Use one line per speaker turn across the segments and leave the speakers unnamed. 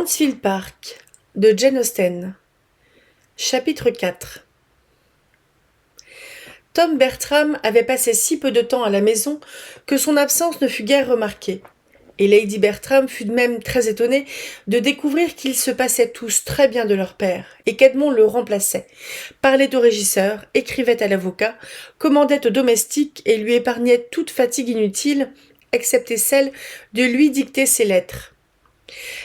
Mansfield Park de Jane Austen. Chapitre 4. Tom Bertram avait passé si peu de temps à la maison que son absence ne fut guère remarquée, et Lady Bertram fut même très étonnée de découvrir qu'ils se passaient tous très bien de leur père, et qu'Edmond le remplaçait, parlait au régisseur, écrivait à l'avocat, commandait aux domestiques et lui épargnait toute fatigue inutile, excepté celle de lui dicter ses lettres.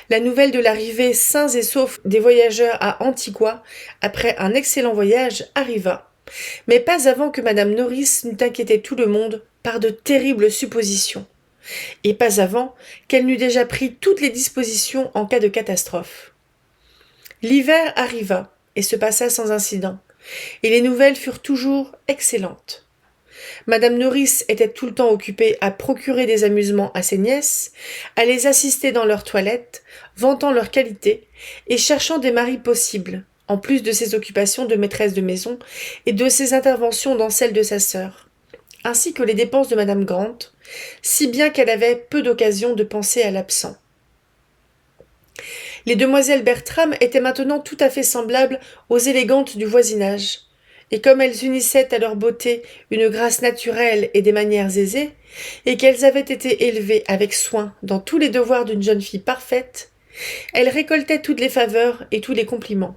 La nouvelle de l'arrivée sains et saufs des voyageurs à Antigua, après un excellent voyage, arriva, mais pas avant que madame Norris n'eût inquiété tout le monde par de terribles suppositions, et pas avant qu'elle n'eût déjà pris toutes les dispositions en cas de catastrophe. L'hiver arriva, et se passa sans incident, et les nouvelles furent toujours excellentes. Madame Norris était tout le temps occupée à procurer des amusements à ses nièces, à les assister dans leurs toilettes, vantant leurs qualités, et cherchant des maris possibles, en plus de ses occupations de maîtresse de maison et de ses interventions dans celles de sa sœur, ainsi que les dépenses de madame Grant, si bien qu'elle avait peu d'occasion de penser à l'absent. Les demoiselles Bertram étaient maintenant tout à fait semblables aux élégantes du voisinage, et comme elles unissaient à leur beauté une grâce naturelle et des manières aisées, et qu'elles avaient été élevées avec soin dans tous les devoirs d'une jeune fille parfaite, elles récoltaient toutes les faveurs et tous les compliments.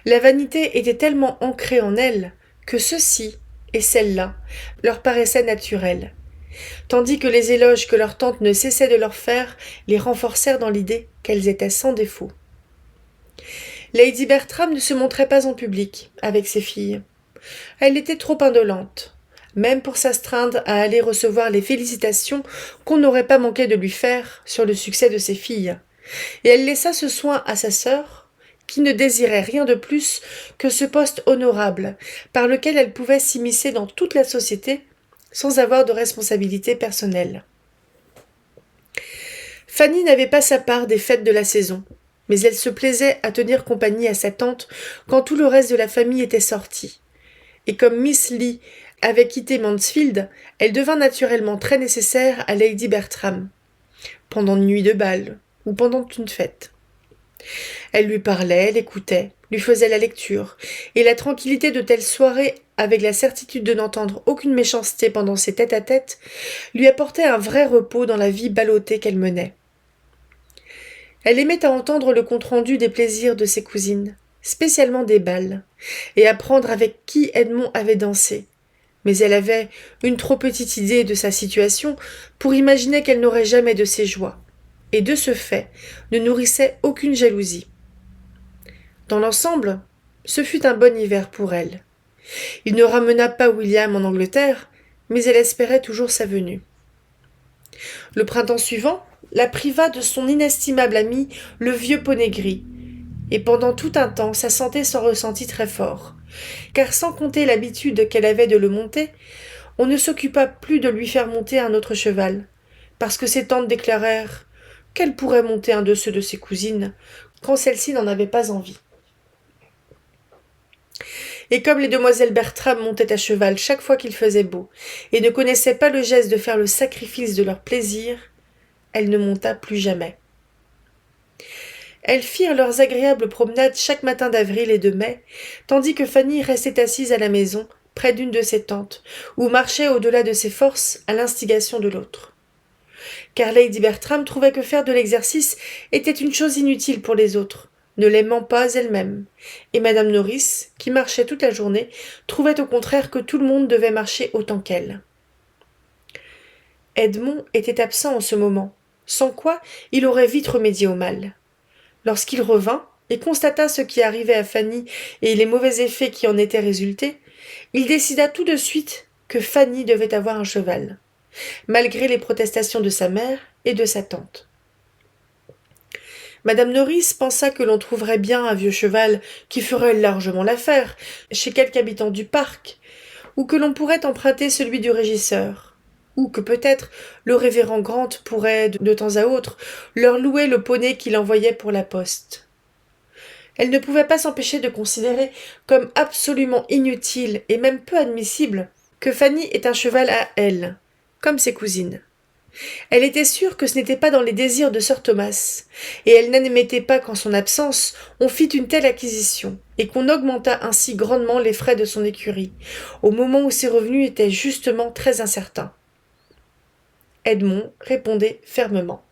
La vanité était tellement ancrée en elles que ceci et celle-là leur paraissaient naturels, tandis que les éloges que leur tante ne cessait de leur faire les renforcèrent dans l'idée qu'elles étaient sans défaut. Lady Bertram ne se montrait pas en public avec ses filles. Elle était trop indolente, même pour s'astreindre à aller recevoir les félicitations qu'on n'aurait pas manqué de lui faire sur le succès de ses filles, et elle laissa ce soin à sa sœur, qui ne désirait rien de plus que ce poste honorable par lequel elle pouvait s'immiscer dans toute la société sans avoir de responsabilité personnelle. Fanny n'avait pas sa part des fêtes de la saison, mais elle se plaisait à tenir compagnie à sa tante quand tout le reste de la famille était sorti. Et comme Miss Lee avait quitté Mansfield, elle devint naturellement très nécessaire à Lady Bertram, pendant une nuit de bal ou pendant une fête. Elle lui parlait, l'écoutait, lui faisait la lecture, et la tranquillité de telles soirées, avec la certitude de n'entendre aucune méchanceté pendant ses tête-à-tête, lui apportait un vrai repos dans la vie ballottée qu'elle menait. Elle aimait à entendre le compte-rendu des plaisirs de ses cousines, spécialement des bals, et apprendre avec qui Edmond avait dansé. Mais elle avait une trop petite idée de sa situation pour imaginer qu'elle n'aurait jamais de ces joies, et de ce fait ne nourrissait aucune jalousie. Dans l'ensemble, ce fut un bon hiver pour elle. Il ne ramena pas William en Angleterre, mais elle espérait toujours sa venue. Le printemps suivant la priva de son inestimable ami, le vieux poney gris, et pendant tout un temps sa santé s'en ressentit très fort, car sans compter l'habitude qu'elle avait de le monter, on ne s'occupa plus de lui faire monter un autre cheval, parce que ses tantes déclarèrent qu'elle pourrait monter un de ceux de ses cousines, quand celle-ci n'en avait pas envie. Et comme les demoiselles Bertram montaient à cheval chaque fois qu'il faisait beau, et ne connaissaient pas le geste de faire le sacrifice de leur plaisir, elle ne monta plus jamais. Elles firent leurs agréables promenades chaque matin d'avril et de mai, tandis que Fanny restait assise à la maison, près d'une de ses tantes, ou marchait au-delà de ses forces à l'instigation de l'autre. Car Lady Bertram trouvait que faire de l'exercice était une chose inutile pour les autres, ne l'aimant pas elle-même, et madame Norris, qui marchait toute la journée, trouvait au contraire que tout le monde devait marcher autant qu'elle. Edmond était absent en ce moment, sans quoi il aurait vite remédié au mal. Lorsqu'il revint et constata ce qui arrivait à Fanny et les mauvais effets qui en étaient résultés, il décida tout de suite que Fanny devait avoir un cheval, malgré les protestations de sa mère et de sa tante. Madame Norris pensa que l'on trouverait bien un vieux cheval qui ferait largement l'affaire chez quelque habitant du parc, ou que l'on pourrait emprunter celui du régisseur, ou que peut-être le révérend Grant pourrait, de temps à autre, leur louer le poney qu'il envoyait pour la poste. Elle ne pouvait pas s'empêcher de considérer comme absolument inutile et même peu admissible que Fanny ait un cheval à elle, comme ses cousines. Elle était sûre que ce n'était pas dans les désirs de sir Thomas, et elle n'admettait pas qu'en son absence on fît une telle acquisition, et qu'on augmentât ainsi grandement les frais de son écurie, au moment où ses revenus étaient justement très incertains. Edmond répondait fermement.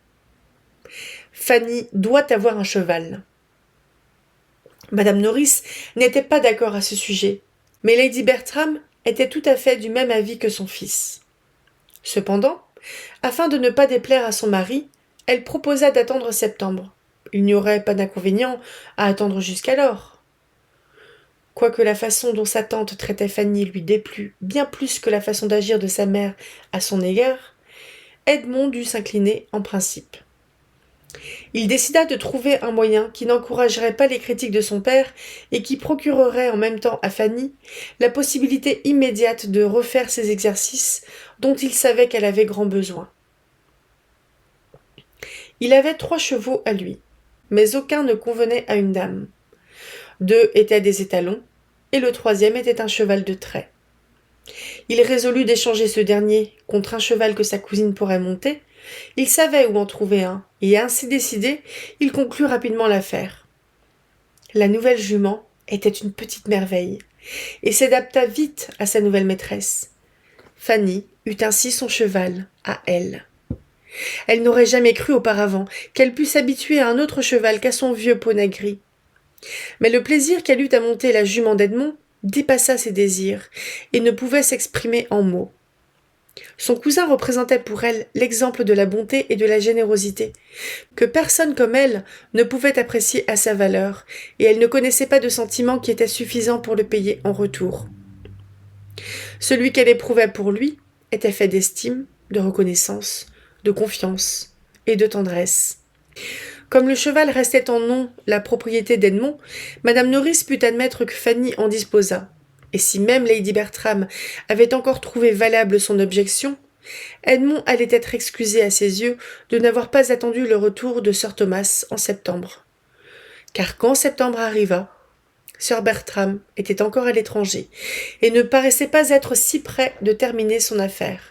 Fanny doit avoir un cheval. Madame Norris n'était pas d'accord à ce sujet, mais Lady Bertram était tout à fait du même avis que son fils. Cependant, afin de ne pas déplaire à son mari, elle proposa d'attendre septembre. Il n'y aurait pas d'inconvénient à attendre jusqu'alors. Quoique la façon dont sa tante traitait Fanny lui déplut bien plus que la façon d'agir de sa mère à son égard, Edmond dut s'incliner en principe. Il décida de trouver un moyen qui n'encouragerait pas les critiques de son père et qui procurerait en même temps à Fanny la possibilité immédiate de refaire ses exercices dont il savait qu'elle avait grand besoin. Il avait 3 chevaux à lui, mais aucun ne convenait à une dame. 2 étaient des étalons, et le 3e était un cheval de trait. Il résolut d'échanger ce dernier contre un cheval que sa cousine pourrait monter. Il savait où en trouver un, et ainsi décidé, il conclut rapidement l'affaire. La nouvelle jument était une petite merveille, et s'adapta vite à sa nouvelle maîtresse. Fanny eut ainsi son cheval à elle. Elle n'aurait jamais cru auparavant qu'elle pût s'habituer à un autre cheval qu'à son vieux poney gris. Mais le plaisir qu'elle eut à monter la jument d'Edmond dépassa ses désirs, et ne pouvait s'exprimer en mots. Son cousin représentait pour elle l'exemple de la bonté et de la générosité, que personne comme elle ne pouvait apprécier à sa valeur, et elle ne connaissait pas de sentiment qui était suffisant pour le payer en retour. Celui qu'elle éprouvait pour lui était fait d'estime, de reconnaissance, de confiance et de tendresse. Comme le cheval restait en nom la propriété d'Edmond, Madame Norris put admettre que Fanny en disposât, et si même Lady Bertram avait encore trouvé valable son objection, Edmond allait être excusé à ses yeux de n'avoir pas attendu le retour de sir Thomas en septembre. Car quand septembre arriva, sir Bertram était encore à l'étranger, et ne paraissait pas être si près de terminer son affaire.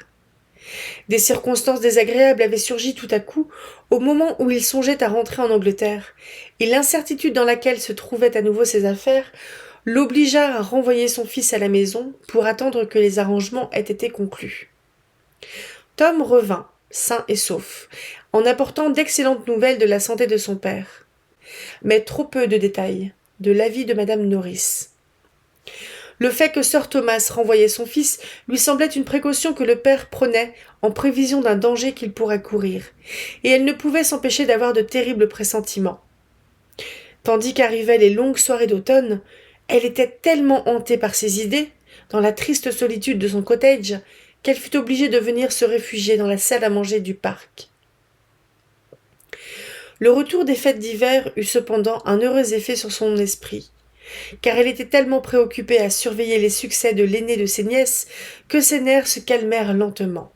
Des circonstances désagréables avaient surgi tout à coup au moment où il songeait à rentrer en Angleterre, et l'incertitude dans laquelle se trouvaient à nouveau ses affaires l'obligea à renvoyer son fils à la maison pour attendre que les arrangements aient été conclus. Tom revint, sain et sauf, en apportant d'excellentes nouvelles de la santé de son père, mais trop peu de détails de l'avis de madame Norris. Le fait que sir Thomas renvoyait son fils lui semblait une précaution que le père prenait en prévision d'un danger qu'il pourrait courir, et elle ne pouvait s'empêcher d'avoir de terribles pressentiments. Tandis qu'arrivaient les longues soirées d'automne, elle était tellement hantée par ses idées, dans la triste solitude de son cottage, qu'elle fut obligée de venir se réfugier dans la salle à manger du parc. Le retour des fêtes d'hiver eut cependant un heureux effet sur son esprit, car elle était tellement préoccupée à surveiller les succès de l'aînée de ses nièces que ses nerfs se calmèrent lentement.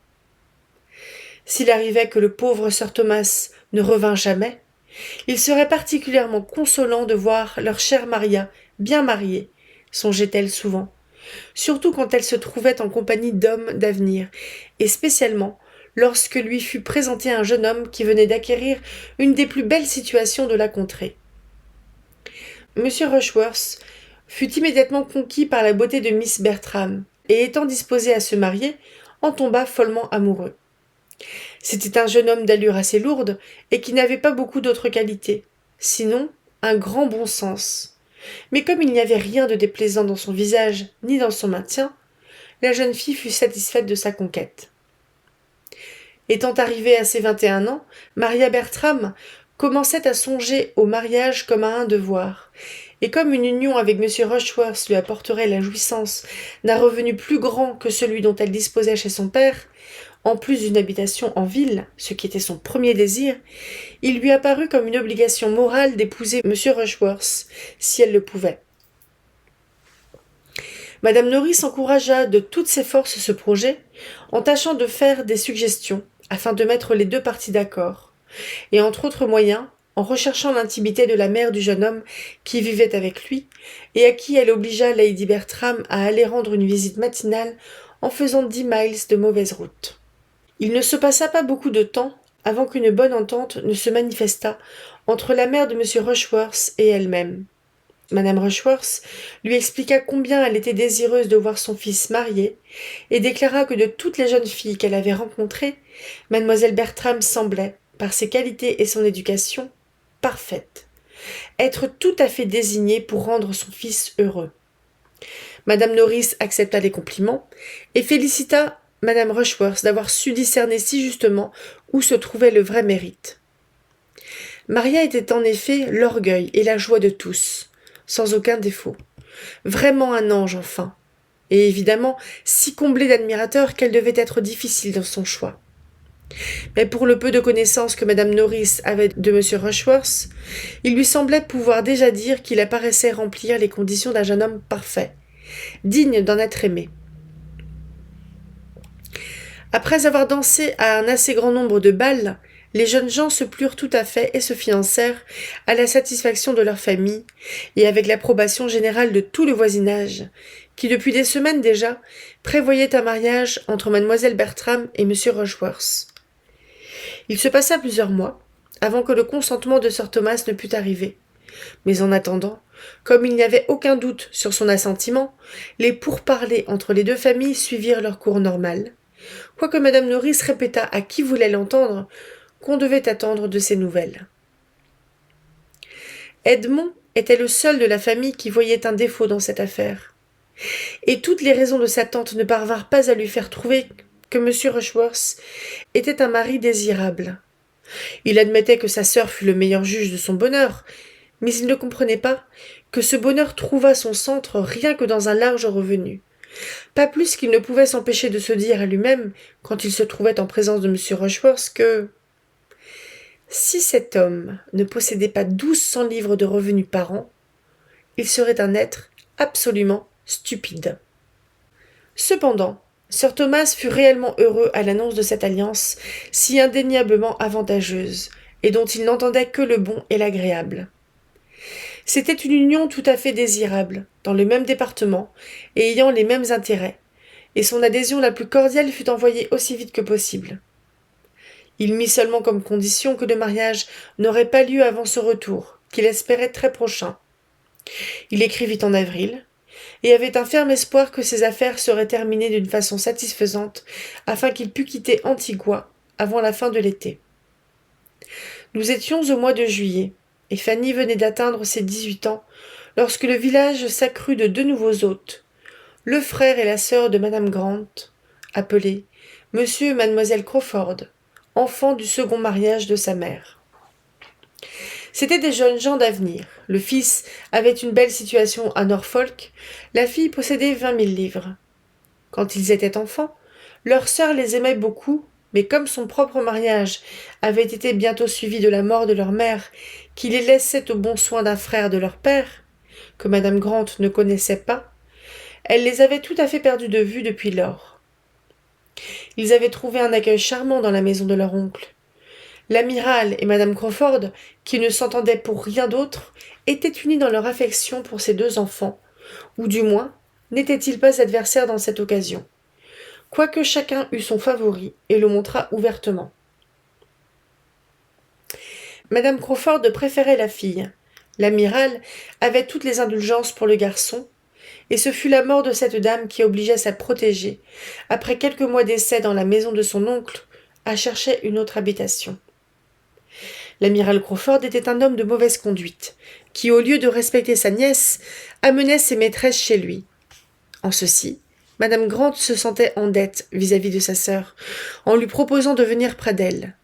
S'il arrivait que le pauvre sir Thomas ne revînt jamais, il serait particulièrement consolant de voir leur chère Maria bien mariée, songeait-elle souvent, surtout quand elle se trouvait en compagnie d'hommes d'avenir, et spécialement lorsque lui fut présenté un jeune homme qui venait d'acquérir une des plus belles situations de la contrée. M. Rushworth fut immédiatement conquis par la beauté de Miss Bertram, et étant disposé à se marier, en tomba follement amoureux. C'était un jeune homme d'allure assez lourde, et qui n'avait pas beaucoup d'autres qualités, sinon un grand bon sens. Mais comme il n'y avait rien de déplaisant dans son visage, ni dans son maintien, la jeune fille fut satisfaite de sa conquête. Étant arrivée à ses 21 ans, Maria Bertram commençait à songer au mariage comme à un devoir, et comme une union avec M. Rushworth lui apporterait la jouissance d'un revenu plus grand que celui dont elle disposait chez son père, en plus d'une habitation en ville, ce qui était son premier désir, il lui apparut comme une obligation morale d'épouser M. Rushworth, si elle le pouvait. Madame Norris encouragea de toutes ses forces ce projet, en tâchant de faire des suggestions, afin de mettre les deux parties d'accord, et entre autres moyens, en recherchant l'intimité de la mère du jeune homme qui vivait avec lui, et à qui elle obligea Lady Bertram à aller rendre une visite matinale en faisant 10 miles de mauvaise route. Il ne se passa pas beaucoup de temps avant qu'une bonne entente ne se manifestât entre la mère de M. Rushworth et elle-même. Madame Rushworth lui expliqua combien elle était désireuse de voir son fils marié, et déclara que de toutes les jeunes filles qu'elle avait rencontrées, mademoiselle Bertram semblait, par ses qualités et son éducation, parfaite, être tout à fait désignée pour rendre son fils heureux. Madame Norris accepta les compliments, et félicita Madame Rushworth d'avoir su discerner si justement où se trouvait le vrai mérite. Maria était en effet l'orgueil et la joie de tous, sans aucun défaut. Vraiment un ange, enfin. Et évidemment, si comblée d'admirateurs qu'elle devait être difficile dans son choix. Mais pour le peu de connaissances que madame Norris avait de M. Rushworth, il lui semblait pouvoir déjà dire qu'il apparaissait remplir les conditions d'un jeune homme parfait, digne d'en être aimé. Après avoir dansé à un assez grand nombre de bals, les jeunes gens se plurent tout à fait et se fiancèrent à la satisfaction de leur famille et avec l'approbation générale de tout le voisinage, qui depuis des semaines déjà prévoyait un mariage entre mademoiselle Bertram et M. Rushworth. Il se passa plusieurs mois avant que le consentement de sir Thomas ne pût arriver. Mais en attendant, comme il n'y avait aucun doute sur son assentiment, les pourparlers entre les deux familles suivirent leur cours normal, quoique madame Norris répétât à qui voulait l'entendre qu'on devait attendre de ses nouvelles. Edmond était le seul de la famille qui voyait un défaut dans cette affaire, et toutes les raisons de sa tante ne parvinrent pas à lui faire trouver que M. Rushworth était un mari désirable. Il admettait que sa sœur fût le meilleur juge de son bonheur, mais il ne comprenait pas que ce bonheur trouvât son centre rien que dans un large revenu. Pas plus qu'il ne pouvait s'empêcher de se dire à lui-même, quand il se trouvait en présence de M. Rushworth, que si cet homme ne possédait pas 1200 livres de revenus par an, il serait un être absolument stupide. Cependant, sir Thomas fut réellement heureux à l'annonce de cette alliance si indéniablement avantageuse, et dont il n'entendait que le bon et l'agréable. C'était une union tout à fait désirable, dans le même département, et ayant les mêmes intérêts, et son adhésion la plus cordiale fut envoyée aussi vite que possible. Il mit seulement comme condition que le mariage n'aurait pas lieu avant ce retour, qu'il espérait très prochain. Il écrivit en avril, et avait un ferme espoir que ses affaires seraient terminées d'une façon satisfaisante, afin qu'il pût quitter Antigua avant la fin de l'été. Nous étions au mois de juillet, et Fanny venait d'atteindre ses 18 ans, lorsque le village s'accrut de 2 nouveaux hôtes, le frère et la sœur de madame Grant, appelés monsieur et mademoiselle Crawford, enfants du second mariage de sa mère. C'étaient des jeunes gens d'avenir. Le fils avait une belle situation à Norfolk, la fille possédait 20 000 livres. Quand ils étaient enfants, leur sœur les aimait beaucoup, mais comme son propre mariage avait été bientôt suivi de la mort de leur mère, qui les laissait au bon soin d'un frère de leur père, que madame Grant ne connaissait pas, elle les avait tout à fait perdus de vue depuis lors. Ils avaient trouvé un accueil charmant dans la maison de leur oncle. L'amiral et madame Crawford, qui ne s'entendaient pour rien d'autre, étaient unis dans leur affection pour ces 2 enfants, ou du moins n'étaient-ils pas adversaires dans cette occasion, quoique chacun eût son favori et le montrât ouvertement. Madame Crawford préférait la fille. L'amiral avait toutes les indulgences pour le garçon, et ce fut la mort de cette dame qui obligea sa protégée, après quelques mois d'essai dans la maison de son oncle, à chercher une autre habitation. L'amiral Crawford était un homme de mauvaise conduite, qui, au lieu de respecter sa nièce, amenait ses maîtresses chez lui. En ceci, madame Grant se sentait en dette vis-à-vis de sa sœur, en lui proposant de venir près d'elle.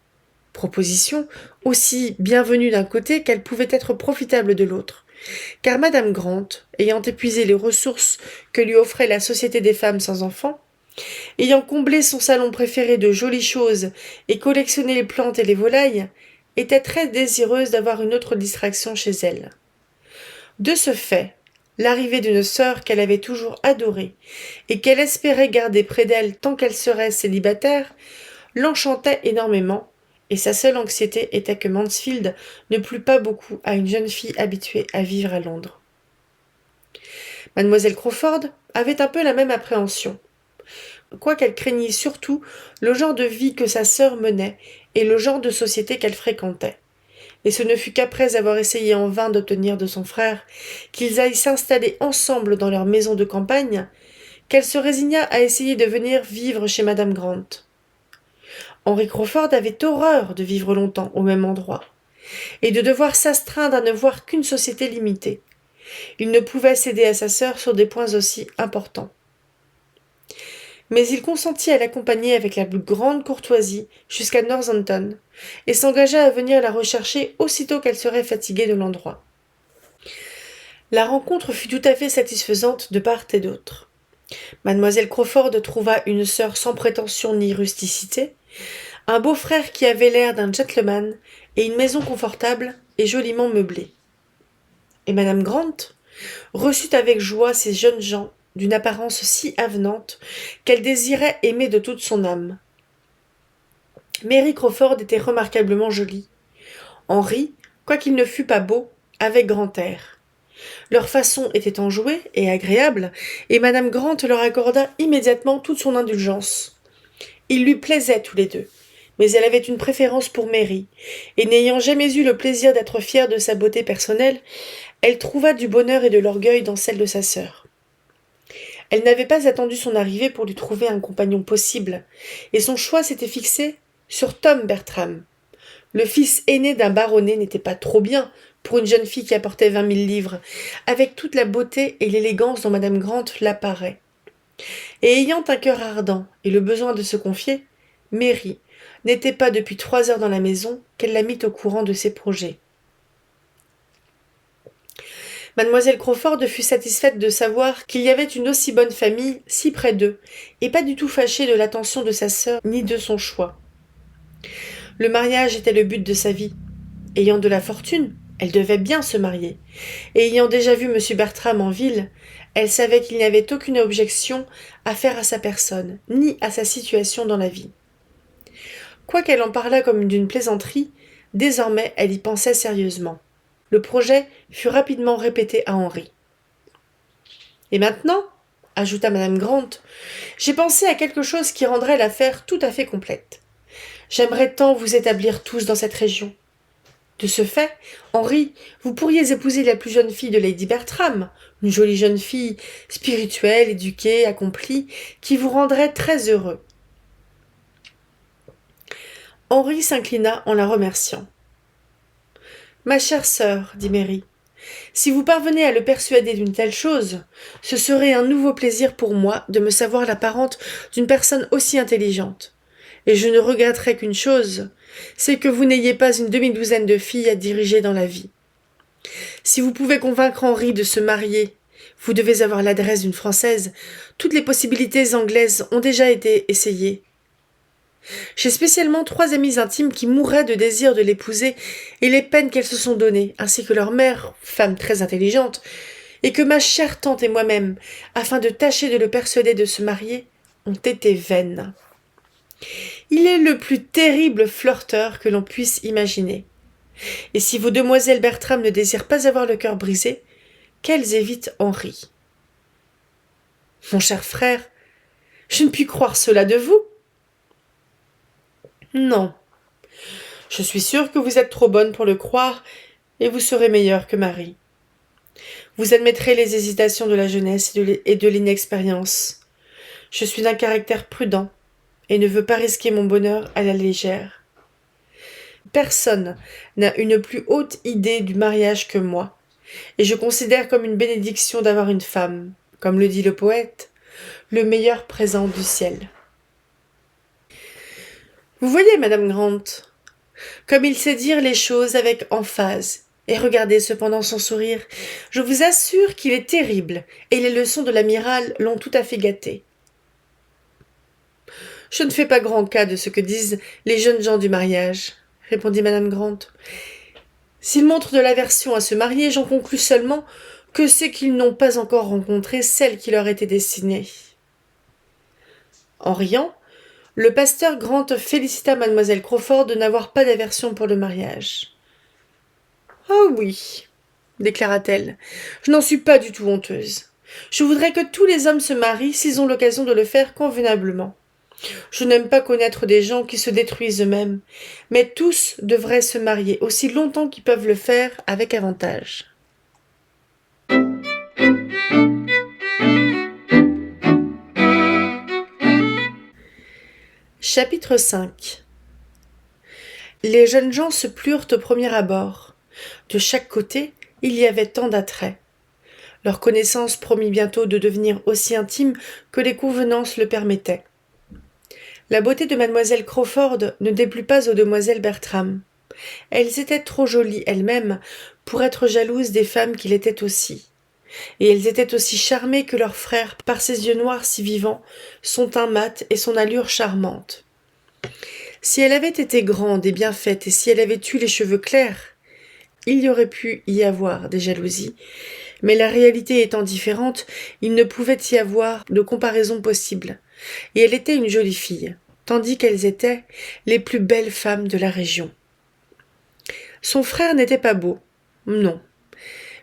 Proposition aussi bienvenue d'un côté qu'elle pouvait être profitable de l'autre, car madame Grant, ayant épuisé les ressources que lui offrait la société des femmes sans enfants, ayant comblé son salon préféré de jolies choses et collectionné les plantes et les volailles, était très désireuse d'avoir une autre distraction chez elle. De ce fait, l'arrivée d'une sœur qu'elle avait toujours adorée et qu'elle espérait garder près d'elle tant qu'elle serait célibataire l'enchantait énormément, et sa seule anxiété était que Mansfield ne plût pas beaucoup à une jeune fille habituée à vivre à Londres. Mademoiselle Crawford avait un peu la même appréhension. quoiqu'elle craignît surtout le genre de vie que sa sœur menait et le genre de société qu'elle fréquentait. Et ce ne fut qu'après avoir essayé en vain d'obtenir de son frère qu'ils aillent s'installer ensemble dans leur maison de campagne, qu'elle se résigna à essayer de venir vivre chez madame Grant. Henry Crawford avait horreur de vivre longtemps au même endroit, et de devoir s'astreindre à ne voir qu'une société limitée. Il ne pouvait céder à sa sœur sur des points aussi importants. Mais il consentit à l'accompagner avec la plus grande courtoisie jusqu'à Northampton, et s'engagea à venir la rechercher aussitôt qu'elle serait fatiguée de l'endroit. La rencontre fut tout à fait satisfaisante de part et d'autre. Mademoiselle Crawford trouva une sœur sans prétention ni rusticité, un beau-frère qui avait l'air d'un gentleman, et une maison confortable et joliment meublée. Et madame Grant reçut avec joie ces jeunes gens d'une apparence si avenante qu'elle désirait aimer de toute son âme. Mary Crawford était remarquablement jolie. Henry, quoiqu'il ne fût pas beau, avait grand air. Leur façon était enjouée et agréable, et madame Grant leur accorda immédiatement toute son indulgence. Ils lui plaisaient tous les deux, mais elle avait une préférence pour Mary, et n'ayant jamais eu le plaisir d'être fière de sa beauté personnelle, elle trouva du bonheur et de l'orgueil dans celle de sa sœur. Elle n'avait pas attendu son arrivée pour lui trouver un compagnon possible, et son choix s'était fixé sur Tom Bertram. Le fils aîné d'un baronnet n'était pas trop bien pour une jeune fille qui apportait 20 000 livres, avec toute la beauté et l'élégance dont madame Grant l'apparaît. Et ayant un cœur ardent et le besoin de se confier, Mary n'était pas depuis 3 heures dans la maison qu'elle la mit au courant de ses projets. Mademoiselle Crawford fut satisfaite de savoir qu'il y avait une aussi bonne famille si près d'eux, et pas du tout fâchée de l'attention de sa sœur ni de son choix. Le mariage était le but de sa vie. Ayant de la fortune, elle devait bien se marier, et ayant déjà vu M. Bertram en ville, elle savait qu'il n'y avait aucune objection à faire à sa personne, ni à sa situation dans la vie. Quoiqu'elle en parlât comme d'une plaisanterie, désormais elle y pensait sérieusement. Le projet fut rapidement répété à Henry. « Et maintenant, ajouta madame Grant, j'ai pensé à quelque chose qui rendrait l'affaire tout à fait complète. J'aimerais tant vous établir tous dans cette région. De ce fait, Henry, vous pourriez épouser la plus jeune fille de Lady Bertram, une jolie jeune fille, spirituelle, éduquée, accomplie, qui vous rendrait très heureux. » Henry s'inclina en la remerciant. « Ma chère sœur, dit Mary, si vous parvenez à le persuader d'une telle chose, ce serait un nouveau plaisir pour moi de me savoir la parente d'une personne aussi intelligente. Et je ne regretterai qu'une chose, c'est que vous n'ayez pas une demi-douzaine de filles à diriger dans la vie. Si vous pouvez convaincre Henry de se marier, vous devez avoir l'adresse d'une Française. Toutes les possibilités anglaises ont déjà été essayées. J'ai spécialement 3 amies intimes qui mourraient de désir de l'épouser et les peines qu'elles se sont données, ainsi que leur mère, femme très intelligente, et que ma chère tante et moi-même, afin de tâcher de le persuader de se marier, ont été vaines. Il est le plus terrible flirteur que l'on puisse imaginer. Et si vos demoiselles Bertram ne désirent pas avoir le cœur brisé, qu'elles évitent Henry. Mon cher frère, je ne puis croire cela de vous. Non. Je suis sûre que vous êtes trop bonne pour le croire, et vous serez meilleure que Marie. Vous admettrez les hésitations de la jeunesse et de l'inexpérience. Je suis d'un caractère prudent, et ne veux pas risquer mon bonheur à la légère. Personne n'a une plus haute idée du mariage que moi, et je considère comme une bénédiction d'avoir une femme, comme le dit le poète, le meilleur présent du ciel. Vous voyez, madame Grant, comme il sait dire les choses avec emphase, et regardez cependant son sourire, je vous assure qu'il est terrible, et les leçons de l'amiral l'ont tout à fait gâté. Je ne fais pas grand cas de ce que disent les jeunes gens du mariage, répondit madame Grant. S'ils montrent de l'aversion à se marier, j'en conclus seulement que c'est qu'ils n'ont pas encore rencontré celle qui leur était destinée. En riant, le pasteur Grant félicita mademoiselle Crawford de n'avoir pas d'aversion pour le mariage. « Ah oui, déclara-t-elle, je n'en suis pas du tout honteuse. Je voudrais que tous les hommes se marient s'ils ont l'occasion de le faire convenablement. Je n'aime pas connaître des gens qui se détruisent eux-mêmes, mais tous devraient se marier aussi longtemps qu'ils peuvent le faire avec avantage. Chapitre 5. Les jeunes gens se plurent au premier abord. De chaque côté, il y avait tant d'attraits. Leur connaissance promit bientôt de devenir aussi intime que les convenances le permettaient. La beauté de mademoiselle Crawford ne déplut pas aux demoiselles Bertram. Elles étaient trop jolies elles-mêmes pour être jalouses des femmes qui l'étaient aussi. Et elles étaient aussi charmées que leur frère par ses yeux noirs si vivants, son teint mat et son allure charmante. Si elle avait été grande et bien faite, et si elle avait eu les cheveux clairs, il y aurait pu y avoir des jalousies, mais la réalité étant différente, il ne pouvait y avoir de comparaison possible, et elle était une jolie fille, tandis qu'elles étaient les plus belles femmes de la région. Son frère n'était pas beau, non,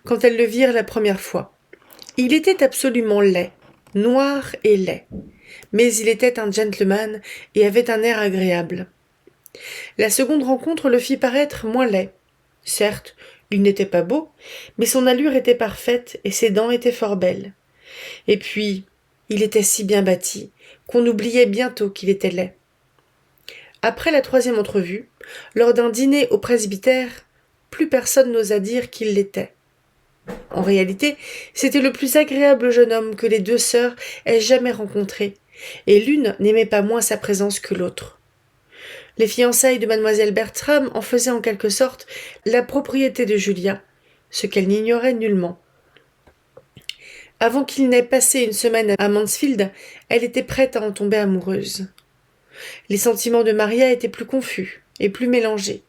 quand elles le virent la première fois. Il était absolument laid, noir et laid, mais il était un gentleman et avait un air agréable. La seconde rencontre le fit paraître moins laid. Certes, il n'était pas beau, mais son allure était parfaite et ses dents étaient fort belles. Et puis, il était si bien bâti qu'on oubliait bientôt qu'il était laid. Après la troisième entrevue, lors d'un dîner au presbytère, plus personne n'osa dire qu'il l'était. En réalité, c'était le plus agréable jeune homme que les deux sœurs aient jamais rencontré, et l'une n'aimait pas moins sa présence que l'autre. Les fiançailles de mademoiselle Bertram en faisaient en quelque sorte la propriété de Julia, ce qu'elle n'ignorait nullement. Avant qu'il n'ait passé une semaine à Mansfield, elle était prête à en tomber amoureuse. Les sentiments de Maria étaient plus confus et plus mélangés.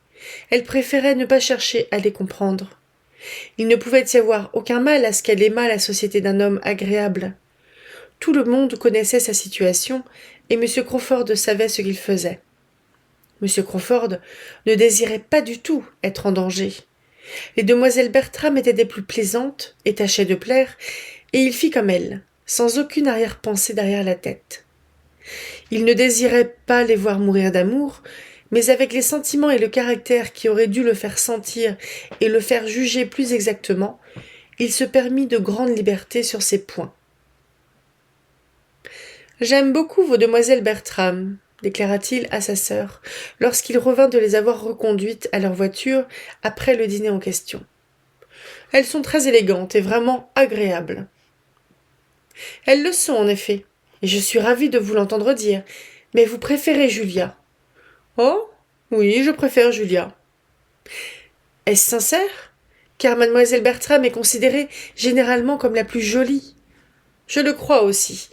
Elle préférait ne pas chercher à les comprendre. Il ne pouvait y avoir aucun mal à ce qu'elle aimât la société d'un homme agréable. Tout le monde connaissait sa situation, et M. Crawford savait ce qu'il faisait. M. Crawford ne désirait pas du tout être en danger. Les demoiselles Bertram étaient des plus plaisantes et tâchaient de plaire, et il fit comme elles, sans aucune arrière-pensée derrière la tête. Il ne désirait pas les voir mourir d'amour, mais avec les sentiments et le caractère qui auraient dû le faire sentir et le faire juger plus exactement, il se permit de grandes libertés sur ces points. « J'aime beaucoup vos demoiselles Bertram, déclara-t-il à sa sœur, lorsqu'il revint de les avoir reconduites à leur voiture après le dîner en question. Elles sont très élégantes et vraiment agréables. Elles le sont, en effet, et je suis ravie de vous l'entendre dire, mais vous préférez Julia. Oh, oui, je préfère Julia. Est-ce sincère? Car mademoiselle Bertram est considérée généralement comme la plus jolie. Je le crois aussi.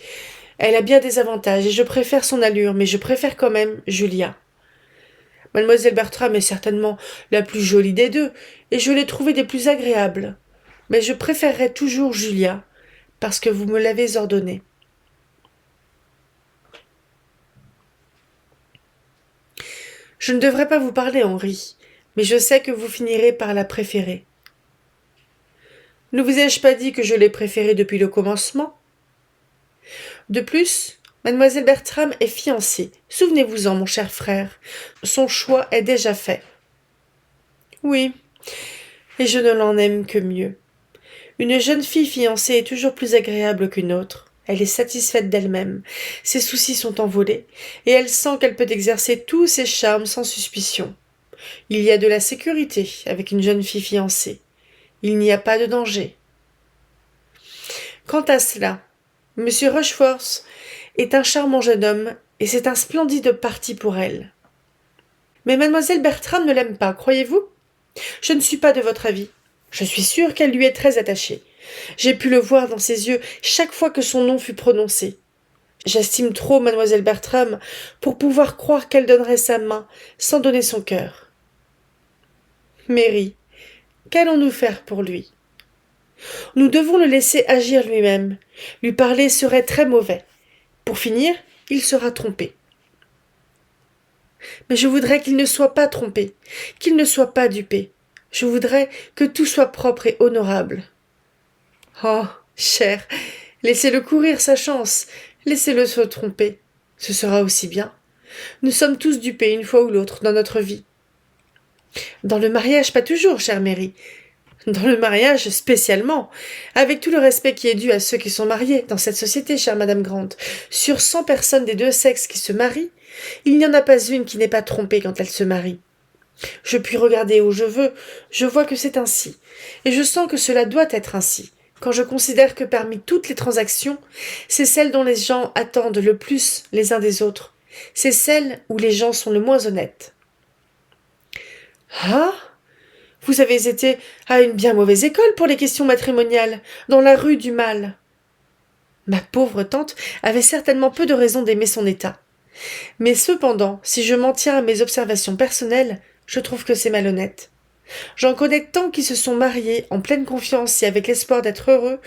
Elle a bien des avantages et je préfère son allure, mais je préfère quand même Julia. Mademoiselle Bertram est certainement la plus jolie des deux, et je l'ai trouvée des plus agréables. Mais je préférerai toujours Julia, parce que vous me l'avez ordonné. Je ne devrais pas vous parler, Henri, mais je sais que vous finirez par la préférer. Ne vous ai-je pas dit que je l'ai préférée depuis le commencement? De plus, mademoiselle Bertram est fiancée. Souvenez-vous-en, mon cher frère. Son choix est déjà fait. Oui, et je ne l'en aime que mieux. Une jeune fille fiancée est toujours plus agréable qu'une autre. Elle est satisfaite d'elle-même, ses soucis sont envolés, et elle sent qu'elle peut exercer tous ses charmes sans suspicion. Il y a de la sécurité avec une jeune fille fiancée. Il n'y a pas de danger. Quant à cela, M. Rushworth est un charmant jeune homme, et c'est un splendide parti pour elle. Mais mademoiselle Bertram ne l'aime pas, croyez-vous? Je ne suis pas de votre avis. Je suis sûre qu'elle lui est très attachée. J'ai pu le voir dans ses yeux chaque fois que son nom fut prononcé. J'estime trop mademoiselle Bertram pour pouvoir croire qu'elle donnerait sa main sans donner son cœur. Mary, qu'allons-nous faire pour lui? Nous devons le laisser agir lui-même. Lui parler serait très mauvais. Pour finir, il sera trompé. Mais je voudrais qu'il ne soit pas trompé, qu'il ne soit pas dupé. Je voudrais que tout soit propre et honorable. Oh, cher, Laissez-le courir sa chance, laissez-le se tromper. Ce sera aussi bien. Nous sommes tous dupés une fois ou l'autre dans notre vie. Dans le mariage, pas toujours, chère Mary. Dans le mariage, spécialement. Avec tout le respect qui est dû à ceux qui sont mariés dans cette société, chère Madame Grant. Sur 100 personnes des deux sexes qui se marient, il n'y en a pas une qui n'est pas trompée quand elle se marie. Je puis regarder où je veux, je vois que c'est ainsi. Et je sens que cela doit être ainsi, quand je considère que parmi toutes les transactions, c'est celle dont les gens attendent le plus les uns des autres. C'est celle où les gens sont le moins honnêtes. Ah ? Vous avez été à une bien mauvaise école pour les questions matrimoniales, dans la rue du Mal. Ma pauvre tante avait certainement peu de raison d'aimer son état. Mais cependant, si je m'en tiens à mes observations personnelles, je trouve que c'est malhonnête. J'en connais tant qui se sont mariés en pleine confiance et avec l'espoir d'être heureux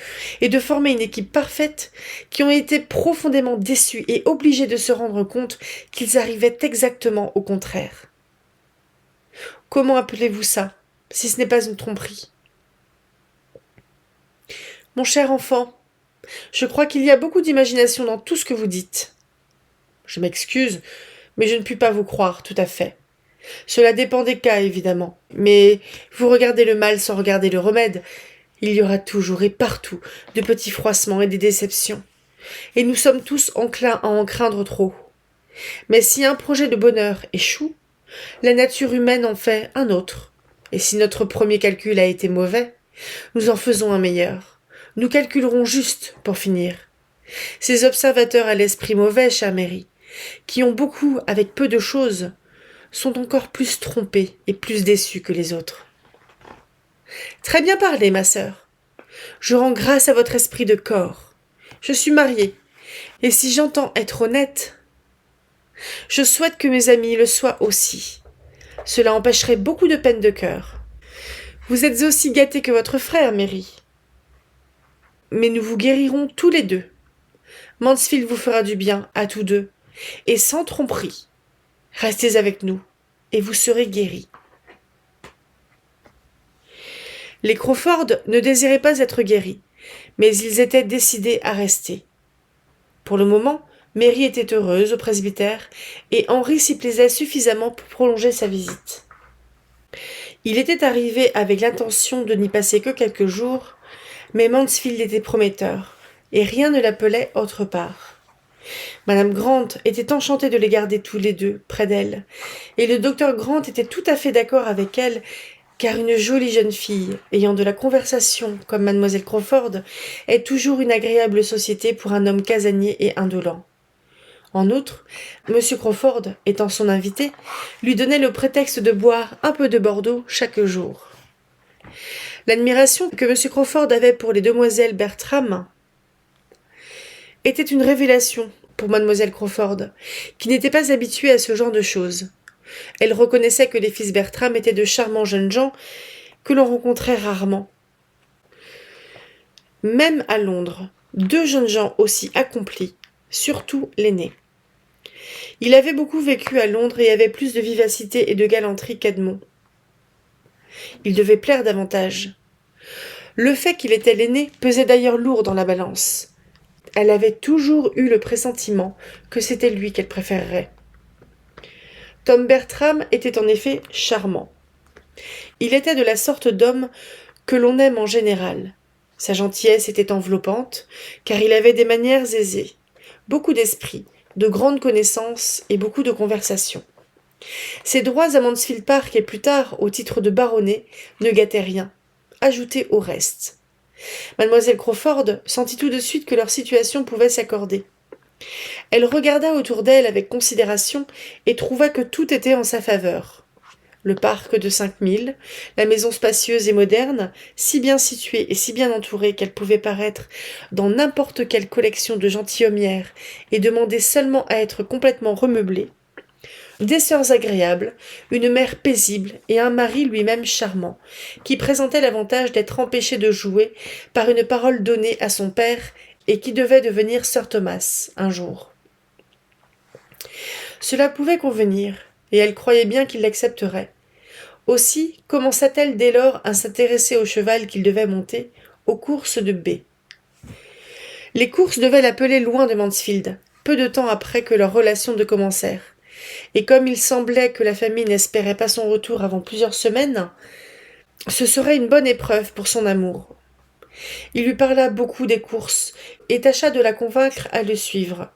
et de former une équipe parfaite, qui ont été profondément déçus et obligés de se rendre compte qu'ils arrivaient exactement au contraire. Comment appelez-vous ça, si ce n'est pas une tromperie? Mon cher enfant, je crois qu'il y a beaucoup d'imagination dans tout ce que vous dites. Je m'excuse, mais je ne puis pas vous croire tout à fait. Cela dépend des cas, évidemment, mais vous regardez le mal sans regarder le remède. Il y aura toujours et partout de petits froissements et des déceptions, et nous sommes tous enclins à en craindre trop. Mais si un projet de bonheur échoue, la nature humaine en fait un autre, et si notre premier calcul a été mauvais, nous en faisons un meilleur. Nous calculerons juste, pour finir. Ces observateurs à l'esprit mauvais, chère Mary, qui ont beaucoup avec peu de choses, sont encore plus trompés et plus déçus que les autres. Très bien parlé, ma sœur. Je rends grâce à votre esprit de corps. Je suis mariée, et si j'entends être honnête, je souhaite que mes amis le soient aussi. Cela empêcherait beaucoup de peine de cœur. Vous êtes aussi gâtée que votre frère, Mary. Mais nous vous guérirons tous les deux. Mansfield vous fera du bien, à tous deux, et sans tromperie. Restez avec nous, et vous serez guéris. Les Crawford ne désiraient pas être guéris, mais ils étaient décidés à rester. Pour le moment, Mary était heureuse au presbytère, et Henry s'y plaisait suffisamment pour prolonger sa visite. Il était arrivé avec l'intention de n'y passer que quelques jours, mais Mansfield était prometteur, et rien ne l'appelait autre part. Madame Grant était enchantée de les garder tous les deux près d'elle, et le docteur Grant était tout à fait d'accord avec elle, car une jolie jeune fille, ayant de la conversation comme mademoiselle Crawford, est toujours une agréable société pour un homme casanier et indolent. En outre, M. Crawford, étant son invité, lui donnait le prétexte de boire un peu de Bordeaux chaque jour. L'admiration que M. Crawford avait pour les demoiselles Bertram était une révélation pour mademoiselle Crawford, qui n'était pas habituée à ce genre de choses. Elle reconnaissait que les fils Bertram étaient de charmants jeunes gens que l'on rencontrait rarement. Même à Londres, deux jeunes gens aussi accomplis, surtout l'aîné. Il avait beaucoup vécu à Londres et avait plus de vivacité et de galanterie qu'Edmond. Il devait plaire davantage. Le fait qu'il était l'aîné pesait d'ailleurs lourd dans la balance. Elle avait toujours eu le pressentiment que c'était lui qu'elle préférerait. Tom Bertram était en effet charmant. Il était de la sorte d'homme que l'on aime en général. Sa gentillesse était enveloppante, car il avait des manières aisées, beaucoup d'esprit, de grandes connaissances et beaucoup de conversation. Ses droits à Mansfield Park et plus tard au titre de baronnet ne gâtaient rien, ajoutés au reste. Mademoiselle Crawford sentit tout de suite que leur situation pouvait s'accorder. Elle regarda autour d'elle avec considération et trouva que tout était en sa faveur. Le parc de 5000, la maison spacieuse et moderne, si bien située et si bien entourée qu'elle pouvait paraître dans n'importe quelle collection de gentilhommières et demander seulement à être complètement remeublée, des sœurs agréables, une mère paisible et un mari lui-même charmant, qui présentait l'avantage d'être empêché de jouer par une parole donnée à son père et qui devait devenir sir Thomas un jour. Cela pouvait convenir, et elle croyait bien qu'il l'accepterait. Aussi commença-t-elle dès lors à s'intéresser au cheval qu'il devait monter, aux courses de B. Les courses devaient l'appeler loin de Mansfield, peu de temps après que leurs relations ne commencèrent. Et comme il semblait que la famille n'espérait pas son retour avant plusieurs semaines, ce serait une bonne épreuve pour son amour. Il lui parla beaucoup des courses, et tâcha de la convaincre à le suivre.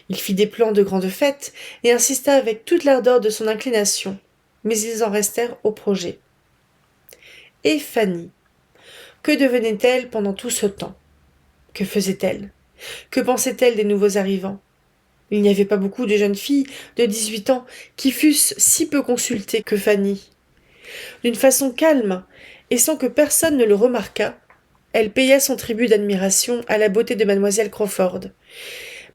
Il fit des plans de grandes fêtes, et insista avec toute l'ardeur de son inclination, mais ils en restèrent au projet. Et Fanny, que devenait-elle pendant tout ce temps? Que faisait-elle? Que pensait-elle des nouveaux arrivants? Il n'y avait pas beaucoup de jeunes filles de 18 ans qui fussent si peu consultées que Fanny. D'une façon calme, et sans que personne ne le remarquât, elle paya son tribut d'admiration à la beauté de mademoiselle Crawford.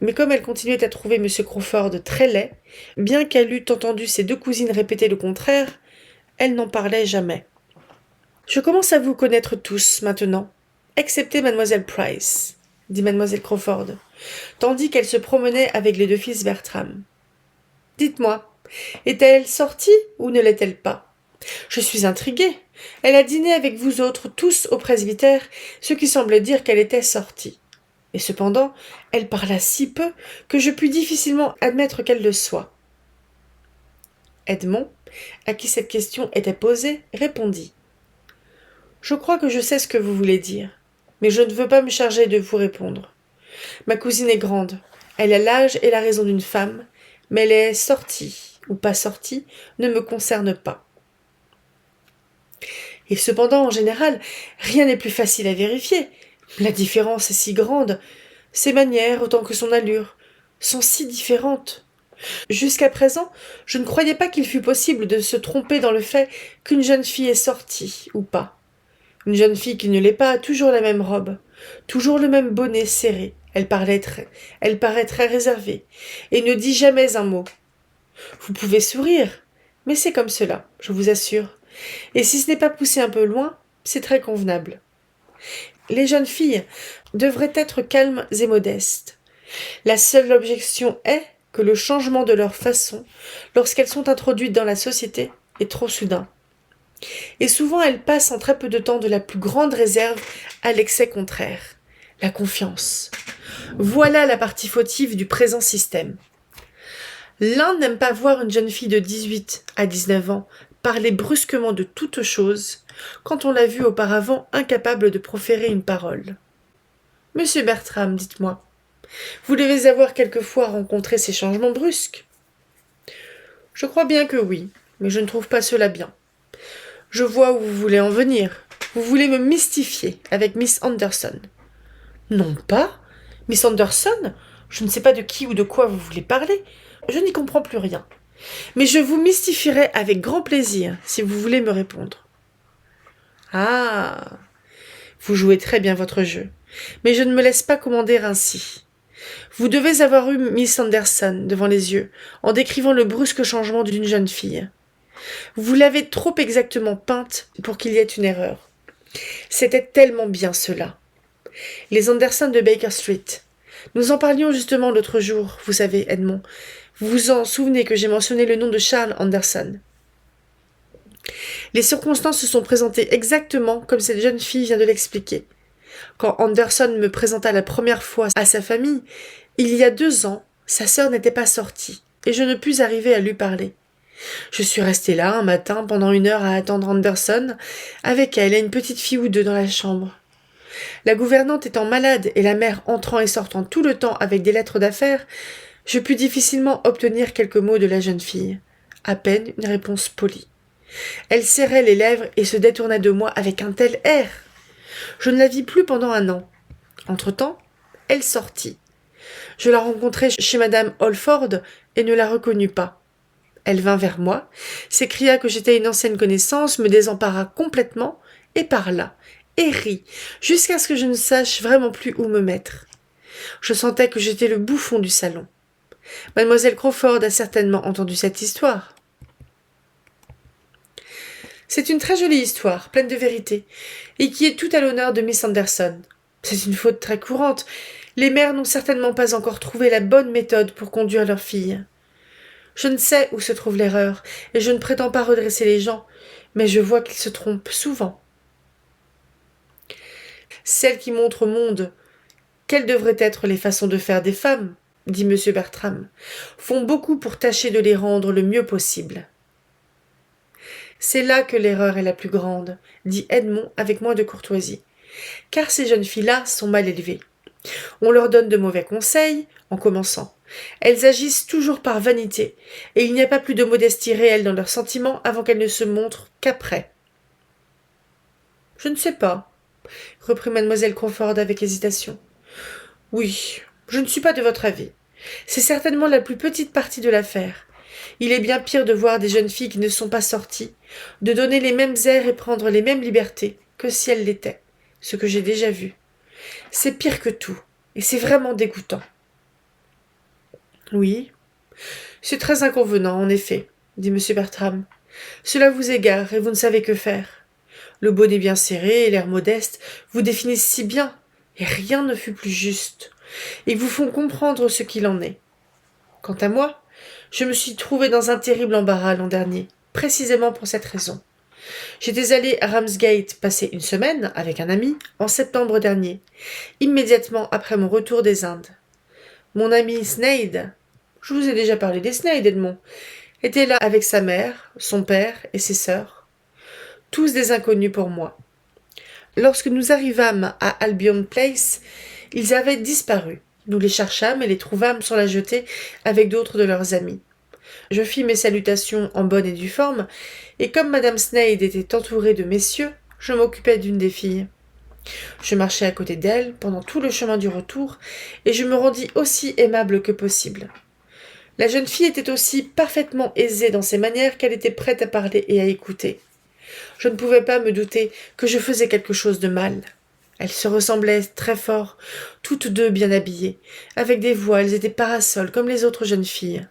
Mais comme elle continuait à trouver M. Crawford très laid, bien qu'elle eût entendu ses deux cousines répéter le contraire, elle n'en parlait jamais. « Je commence à vous connaître tous, maintenant, excepté mademoiselle Price, dit mademoiselle Crawford, tandis qu'elle se promenait avec les deux fils Bertram. « Dites-moi, est-elle sortie ou ne l'est-elle pas? Je suis intriguée. Elle a dîné avec vous autres tous au presbytère, ce qui semble dire qu'elle était sortie. Et cependant, elle parla si peu que je pus difficilement admettre qu'elle le soit. » Edmond, à qui cette question était posée, répondit. « Je crois que je sais ce que vous voulez dire, mais je ne veux pas me charger de vous répondre. Ma cousine est grande, elle a l'âge et la raison d'une femme, mais elle est sortie ou pas sortie ne me concerne pas. Et cependant, en général, rien n'est plus facile à vérifier. La différence est si grande. Ses manières, autant que son allure, sont si différentes. Jusqu'à présent, je ne croyais pas qu'il fût possible de se tromper dans le fait qu'une jeune fille est sortie ou pas. Une jeune fille qui ne l'est pas a toujours la même robe, toujours le même bonnet serré. Elle paraît très réservée et ne dit jamais un mot. Vous pouvez sourire, mais c'est comme cela, je vous assure. Et si ce n'est pas poussé un peu loin, c'est très convenable. Les jeunes filles devraient être calmes et modestes. La seule objection est que le changement de leur façon, lorsqu'elles sont introduites dans la société, est trop soudain. Et souvent elles passent en très peu de temps de la plus grande réserve à l'excès contraire, la confiance. Voilà la partie fautive du présent système. L'un n'aime pas voir une jeune fille de 18 à 19 ans parler brusquement de toute chose, quand on l'a vue auparavant incapable de proférer une parole. « Monsieur Bertram, dites-moi, vous devez avoir quelquefois rencontré ces changements brusques ?»« Je crois bien que oui, mais je ne trouve pas cela bien. Je vois où vous voulez en venir. Vous voulez me mystifier avec Miss Anderson. »« Non pas. Miss Anderson? Je ne sais pas de qui ou de quoi vous voulez parler. Je n'y comprends plus rien. Mais je vous mystifierai avec grand plaisir, si vous voulez me répondre. »« Ah, vous jouez très bien votre jeu, mais je ne me laisse pas commander ainsi. Vous devez avoir eu Miss Anderson devant les yeux, en décrivant le brusque changement d'une jeune fille. Vous l'avez trop exactement peinte pour qu'il y ait une erreur. C'était tellement bien cela. Les Anderson de Baker Street. Nous en parlions justement l'autre jour, vous savez, Edmond. Vous vous en souvenez que j'ai mentionné le nom de Charles Anderson. Les circonstances se sont présentées exactement comme cette jeune fille vient de l'expliquer. Quand Anderson me présenta la première fois à sa famille, il y a 2 ans, sa sœur n'était pas sortie, et je ne pus arriver à lui parler. Je suis restée là un matin pendant 1 heure à attendre Anderson, avec elle et une petite fille ou 2 dans la chambre. La gouvernante étant malade et la mère entrant et sortant tout le temps avec des lettres d'affaires, je pus difficilement obtenir quelques mots de la jeune fille, à peine une réponse polie. Elle serrait les lèvres et se détourna de moi avec un tel air. Je ne la vis plus pendant 1 an. Entre-temps, elle sortit. Je la rencontrai chez madame Holford et ne la reconnus pas. Elle vint vers moi, s'écria que j'étais une ancienne connaissance, me désempara complètement et parla, et rit, jusqu'à ce que je ne sache vraiment plus où me mettre. Je sentais que j'étais le bouffon du salon. Mademoiselle Crawford a certainement entendu cette histoire. C'est une très jolie histoire, pleine de vérité, et qui est tout à l'honneur de Miss Anderson. C'est une faute très courante. Les mères n'ont certainement pas encore trouvé la bonne méthode pour conduire leurs filles. Je ne sais où se trouve l'erreur, et je ne prétends pas redresser les gens, mais je vois qu'ils se trompent souvent. Celles qui montrent au monde quelles devraient être les façons de faire des femmes, dit M. Bertram, font beaucoup pour tâcher de les rendre le mieux possible. C'est là que l'erreur est la plus grande, dit Edmond avec moins de courtoisie, car ces jeunes filles-là sont mal élevées. On leur donne de mauvais conseils, en commençant. Elles agissent toujours par vanité, et il n'y a pas plus de modestie réelle dans leurs sentiments avant qu'elles ne se montrent qu'après. « Je ne sais pas, » reprit mademoiselle Crawford avec hésitation. « Oui, je ne suis pas de votre avis. C'est certainement la plus petite partie de l'affaire. Il est bien pire de voir des jeunes filles qui ne sont pas sorties, de donner les mêmes airs et prendre les mêmes libertés que si elles l'étaient, ce que j'ai déjà vu. C'est pire que tout, et c'est vraiment dégoûtant. » « Oui, c'est très inconvenant, en effet, » dit M. Bertram. « Cela vous égare, et vous ne savez que faire. Le bonnet bien serré et l'air modeste vous définissent si bien, et rien ne fut plus juste. Ils vous font comprendre ce qu'il en est. Quant à moi, je me suis trouvé dans un terrible embarras l'an dernier, précisément pour cette raison. J'étais allé à Ramsgate passer une semaine avec un ami en septembre dernier, immédiatement après mon retour des Indes. Mon ami Sneyd, je vous ai déjà parlé des Sneyd, Edmond, était là avec sa mère, son père et ses sœurs, tous des inconnus pour moi. Lorsque nous arrivâmes à Albion Place, ils avaient disparu. Nous les cherchâmes et les trouvâmes sur la jetée avec d'autres de leurs amis. Je fis mes salutations en bonne et due forme, et comme madame Sneyd était entourée de messieurs, je m'occupais d'une des filles. Je marchai à côté d'elle pendant tout le chemin du retour, et je me rendis aussi aimable que possible. La jeune fille était aussi parfaitement aisée dans ses manières qu'elle était prête à parler et à écouter. Je ne pouvais pas me douter que je faisais quelque chose de mal. Elles se ressemblaient très fort, toutes deux bien habillées, avec des voiles et des parasols comme les autres jeunes filles.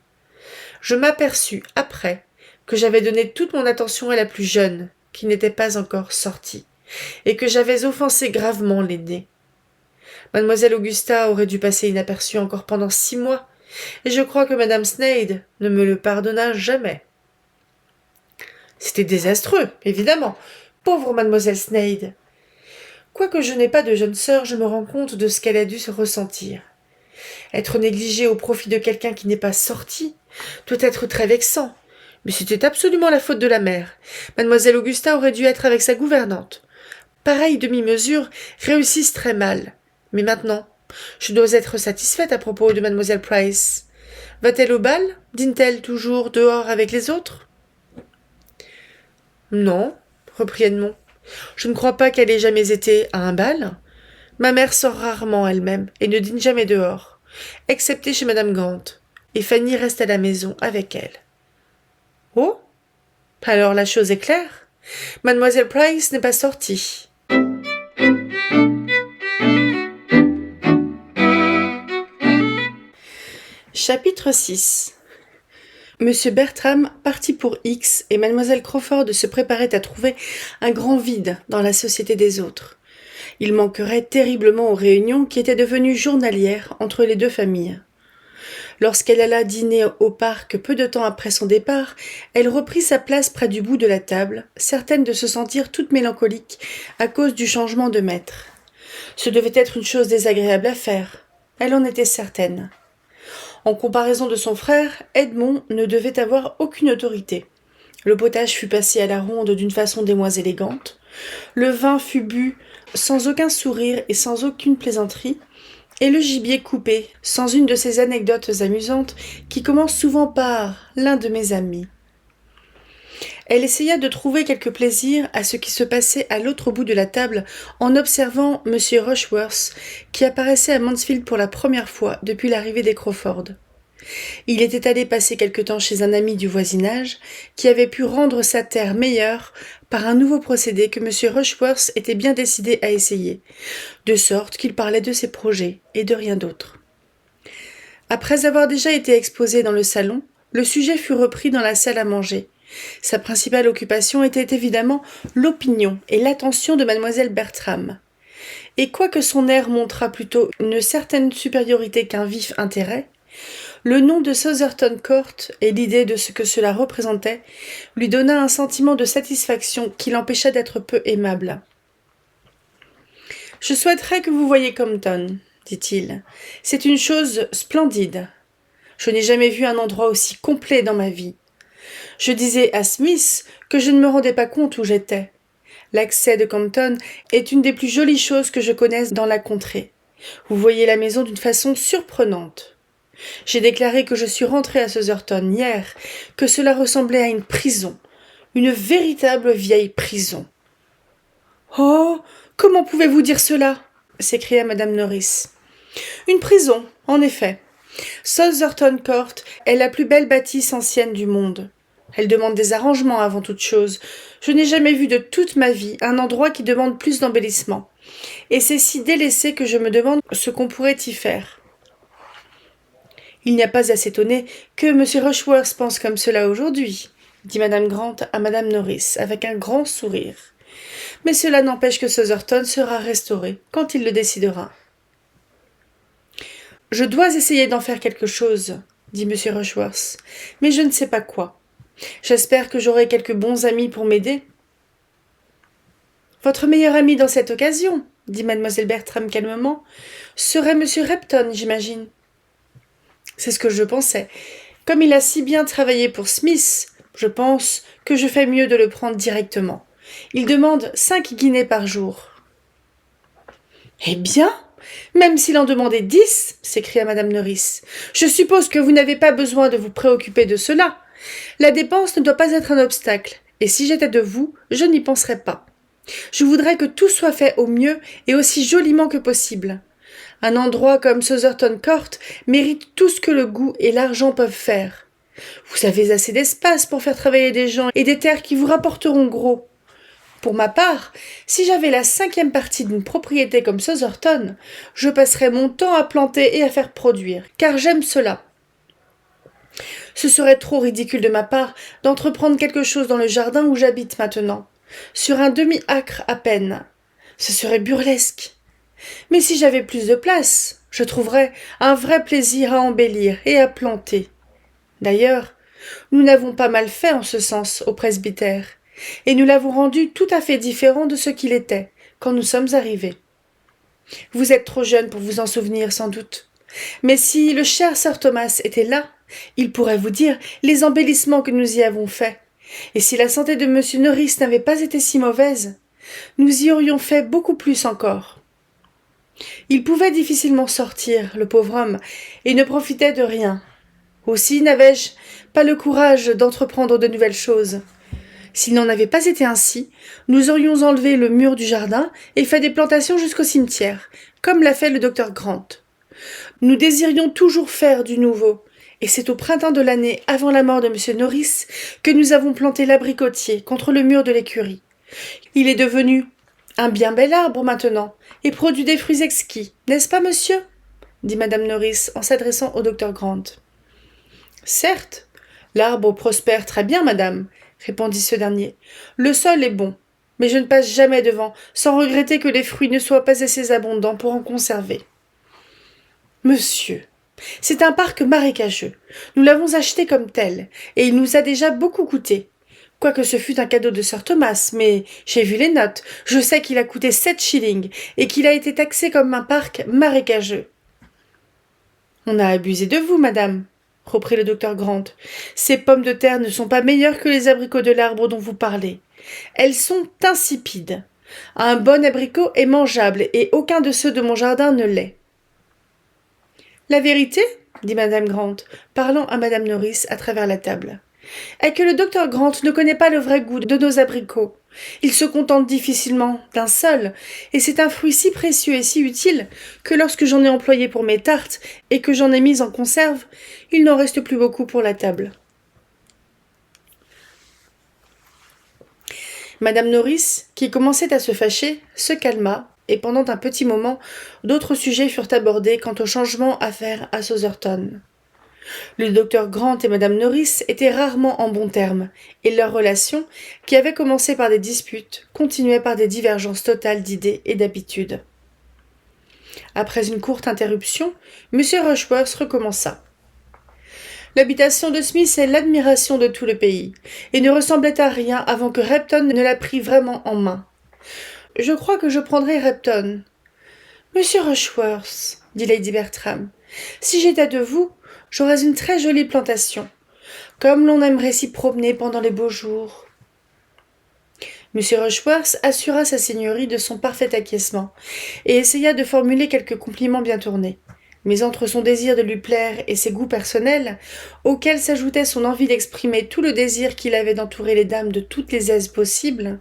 Je m'aperçus, après, que j'avais donné toute mon attention à la plus jeune, qui n'était pas encore sortie, et que j'avais offensé gravement l'aînée. Mademoiselle Augusta aurait dû passer inaperçue encore pendant 6 mois, et je crois que madame Sneyd ne me le pardonna jamais. C'était désastreux, évidemment. Pauvre mademoiselle Sneyd. Quoique je n'ai pas de jeune sœur, je me rends compte de ce qu'elle a dû se ressentir. Être négligée au profit de quelqu'un qui n'est pas sorti doit être très vexant. Mais c'était absolument la faute de la mère. Mademoiselle Augusta aurait dû être avec sa gouvernante. Pareilles demi-mesures réussissent très mal. Mais maintenant, je dois être satisfaite à propos de mademoiselle Price. Va-t-elle au bal? Dîne-t-elle toujours dehors avec les autres? Non, reprit Edmond. Je ne crois pas qu'elle ait jamais été à un bal. Ma mère sort rarement elle-même et ne dîne jamais dehors, excepté chez madame Grant, et Fanny reste à la maison avec elle. Oh, alors la chose est claire. Mademoiselle Price n'est pas sortie. Chapitre 6. Monsieur Bertram partit pour X et mademoiselle Crawford se préparait à trouver un grand vide dans la société des autres. Il manquerait terriblement aux réunions qui étaient devenues journalières entre les deux familles. Lorsqu'elle alla dîner au parc peu de temps après son départ, elle reprit sa place près du bout de la table, certaine de se sentir toute mélancolique à cause du changement de maître. Ce devait être une chose désagréable à faire. Elle en était certaine. En comparaison de son frère, Edmond ne devait avoir aucune autorité. Le potage fut passé à la ronde d'une façon des moins élégante. Le vin fut bu sans aucun sourire et sans aucune plaisanterie, et le gibier coupé sans une de ces anecdotes amusantes qui commencent souvent par « l'un de mes amis ». Elle essaya de trouver quelque plaisir à ce qui se passait à l'autre bout de la table en observant M. Rushworth, qui apparaissait à Mansfield pour la première fois depuis l'arrivée des Crawford. Il était allé passer quelque temps chez un ami du voisinage qui avait pu rendre sa terre meilleure par un nouveau procédé que M. Rushworth était bien décidé à essayer, de sorte qu'il parlait de ses projets et de rien d'autre. Après avoir déjà été exposé dans le salon, le sujet fut repris dans la salle à manger. Sa principale occupation était évidemment l'opinion et l'attention de mademoiselle Bertram. Et quoique son air montrât plutôt une certaine supériorité qu'un vif intérêt, le nom de Southerton Court et l'idée de ce que cela représentait lui donna un sentiment de satisfaction qui l'empêcha d'être peu aimable. « Je souhaiterais que vous voyiez Compton, » dit-il. « C'est une chose splendide. Je n'ai jamais vu un endroit aussi complet dans ma vie. Je disais à Smith que je ne me rendais pas compte où j'étais. L'accès de Campton est une des plus jolies choses que je connaisse dans la contrée. Vous voyez la maison d'une façon surprenante. J'ai déclaré que je suis rentré à Sotherton hier, que cela ressemblait à une prison, une véritable vieille prison. »« Oh, comment pouvez-vous dire cela ?» s'écria madame Norris. « Une prison, en effet. Sotherton Court est la plus belle bâtisse ancienne du monde. Elle demande des arrangements avant toute chose. Je n'ai jamais vu de toute ma vie un endroit qui demande plus d'embellissement. Et c'est si délaissé que je me demande ce qu'on pourrait y faire. » Il n'y a pas à s'étonner que M. Rushworth pense comme cela aujourd'hui, dit madame Grant à madame Norris, avec un grand sourire. Mais cela n'empêche que Sotherton sera restauré quand il le décidera. Je dois essayer d'en faire quelque chose, dit M. Rushworth, mais je ne sais pas quoi. J'espère que j'aurai quelques bons amis pour m'aider. Votre meilleur ami dans cette occasion, dit mademoiselle Bertram calmement, serait M. Repton, j'imagine. C'est ce que je pensais. Comme il a si bien travaillé pour Smith, je pense que je fais mieux de le prendre directement. Il demande 5 guinées par jour. Eh bien, même s'il en demandait 10, s'écria madame Norris, je suppose que vous n'avez pas besoin de vous préoccuper de cela. La dépense ne doit pas être un obstacle, et si j'étais de vous, je n'y penserais pas. Je voudrais que tout soit fait au mieux et aussi joliment que possible. Un endroit comme Sotherton Court mérite tout ce que le goût et l'argent peuvent faire. Vous avez assez d'espace pour faire travailler des gens et des terres qui vous rapporteront gros. Pour ma part, si j'avais la 5e partie d'une propriété comme Sotherton, je passerais mon temps à planter et à faire produire, car j'aime cela. Ce serait trop ridicule de ma part d'entreprendre quelque chose dans le jardin où j'habite maintenant, sur un demi-acre à peine. Ce serait burlesque. Mais si j'avais plus de place, je trouverais un vrai plaisir à embellir et à planter. D'ailleurs, nous n'avons pas mal fait en ce sens au presbytère, et nous l'avons rendu tout à fait différent de ce qu'il était quand nous sommes arrivés. Vous êtes trop jeune pour vous en souvenir sans doute, mais si le cher Sir Thomas était là, il pourrait vous dire les embellissements que nous y avons faits, et si la santé de M. Norris n'avait pas été si mauvaise, nous y aurions fait beaucoup plus encore. Il pouvait difficilement sortir, le pauvre homme, et ne profitait de rien. Aussi n'avais-je pas le courage d'entreprendre de nouvelles choses. S'il n'en avait pas été ainsi, nous aurions enlevé le mur du jardin et fait des plantations jusqu'au cimetière, comme l'a fait le docteur Grant. Nous désirions toujours faire du nouveau, et c'est au printemps de l'année avant la mort de M. Norris que nous avons planté l'abricotier contre le mur de l'écurie. Il est devenu un bien bel arbre maintenant, et produit des fruits exquis, n'est-ce pas, monsieur ? Dit madame Norris en s'adressant au docteur Grant. Certes, l'arbre prospère très bien, madame, répondit ce dernier. Le sol est bon, mais je ne passe jamais devant, sans regretter que les fruits ne soient pas assez abondants pour en conserver. Monsieur, c'est un parc marécageux. Nous l'avons acheté comme tel, et il nous a déjà beaucoup coûté. Quoique ce fût un cadeau de Sir Thomas, mais j'ai vu les notes, je sais qu'il a coûté 7 shillings, et qu'il a été taxé comme un parc marécageux. On a abusé de vous, madame, reprit le docteur Grant. Ces pommes de terre ne sont pas meilleures que les abricots de l'arbre dont vous parlez. Elles sont insipides. Un bon abricot est mangeable, et aucun de ceux de mon jardin ne l'est. La vérité, dit madame Grant, parlant à madame Norris à travers la table, est que le docteur Grant ne connaît pas le vrai goût de nos abricots. Il se contente difficilement d'un seul, et c'est un fruit si précieux et si utile que lorsque j'en ai employé pour mes tartes et que j'en ai mis en conserve, il n'en reste plus beaucoup pour la table. Madame Norris, qui commençait à se fâcher, se calma, et pendant un petit moment, d'autres sujets furent abordés quant au changement à faire à Sotherton. Le docteur Grant et madame Norris étaient rarement en bons termes, et leur relation, qui avait commencé par des disputes, continuait par des divergences totales d'idées et d'habitudes. Après une courte interruption, M. Rushworth recommença. L'habitation de Smith est l'admiration de tout le pays, et ne ressemblait à rien avant que Repton ne la prît vraiment en main. Je crois que je prendrai Repton. Monsieur Rushworth, dit Lady Bertram, si j'étais de vous, j'aurais une très jolie plantation, comme l'on aimerait s'y promener pendant les beaux jours. Monsieur Rushworth assura sa seigneurie de son parfait acquiescement, et essaya de formuler quelques compliments bien tournés. Mais entre son désir de lui plaire et ses goûts personnels, auxquels s'ajoutait son envie d'exprimer tout le désir qu'il avait d'entourer les dames de toutes les aises possibles,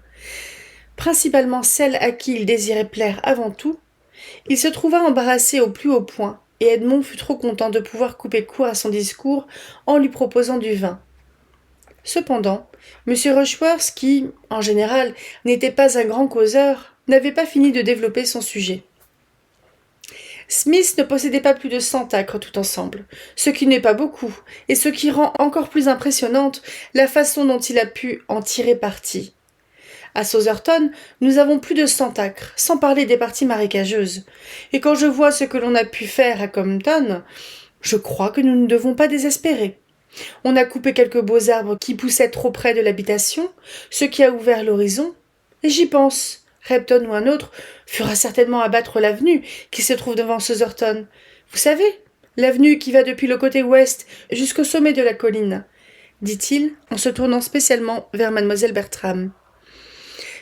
principalement celles à qui il désirait plaire avant tout, il se trouva embarrassé au plus haut point, et Edmond fut trop content de pouvoir couper court à son discours en lui proposant du vin. Cependant, M. Rushworth, qui, en général, n'était pas un grand causeur, n'avait pas fini de développer son sujet. Smith ne possédait pas plus de 100 acres tout ensemble, ce qui n'est pas beaucoup, et ce qui rend encore plus impressionnante la façon dont il a pu en tirer parti. À Southerton, nous avons plus de 100 acres, sans parler des parties marécageuses. Et quand je vois ce que l'on a pu faire à Compton, je crois que nous ne devons pas désespérer. On a coupé quelques beaux arbres qui poussaient trop près de l'habitation, ce qui a ouvert l'horizon. Et j'y pense. Repton ou un autre fera certainement abattre l'avenue qui se trouve devant Southerton. Vous savez, l'avenue qui va depuis le côté ouest jusqu'au sommet de la colline, dit-il en se tournant spécialement vers mademoiselle Bertram.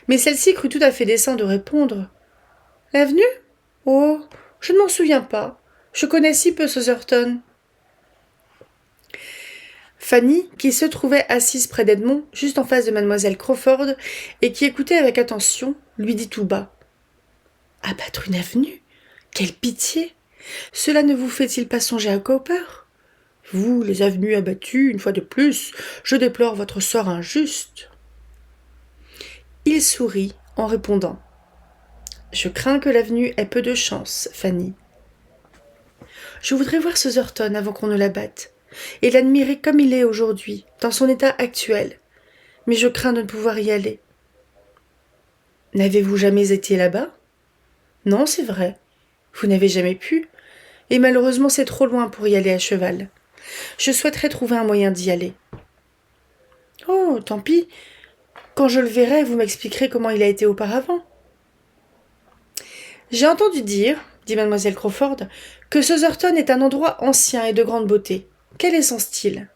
Mais celle-ci crut tout à fait décent de répondre. « L'avenue ? Oh, je ne m'en souviens pas. Je connais si peu Southerton. » Fanny, qui se trouvait assise près d'Edmond, juste en face de mademoiselle Crawford, et qui écoutait avec attention, lui dit tout bas. « Abattre une avenue ? Quelle pitié ! Cela ne vous fait-il pas songer à Cowper ? Vous, les avenues abattues, une fois de plus, je déplore votre sort injuste. » Il sourit en répondant. « Je crains que l'avenue ait peu de chance, Fanny. Je voudrais voir Southerton avant qu'on ne l'abatte, et l'admirer comme il est aujourd'hui, dans son état actuel. Mais je crains de ne pouvoir y aller. » « N'avez-vous jamais été là-bas ? » ?»« Non, c'est vrai. Vous n'avez jamais pu, et malheureusement c'est trop loin pour y aller à cheval. Je souhaiterais trouver un moyen d'y aller. »« Oh, tant pis. Quand je le verrai, vous m'expliquerez comment il a été auparavant. »« J'ai entendu dire, dit mademoiselle Crawford, que Southerton est un endroit ancien et de grande beauté. Quel est son style ? »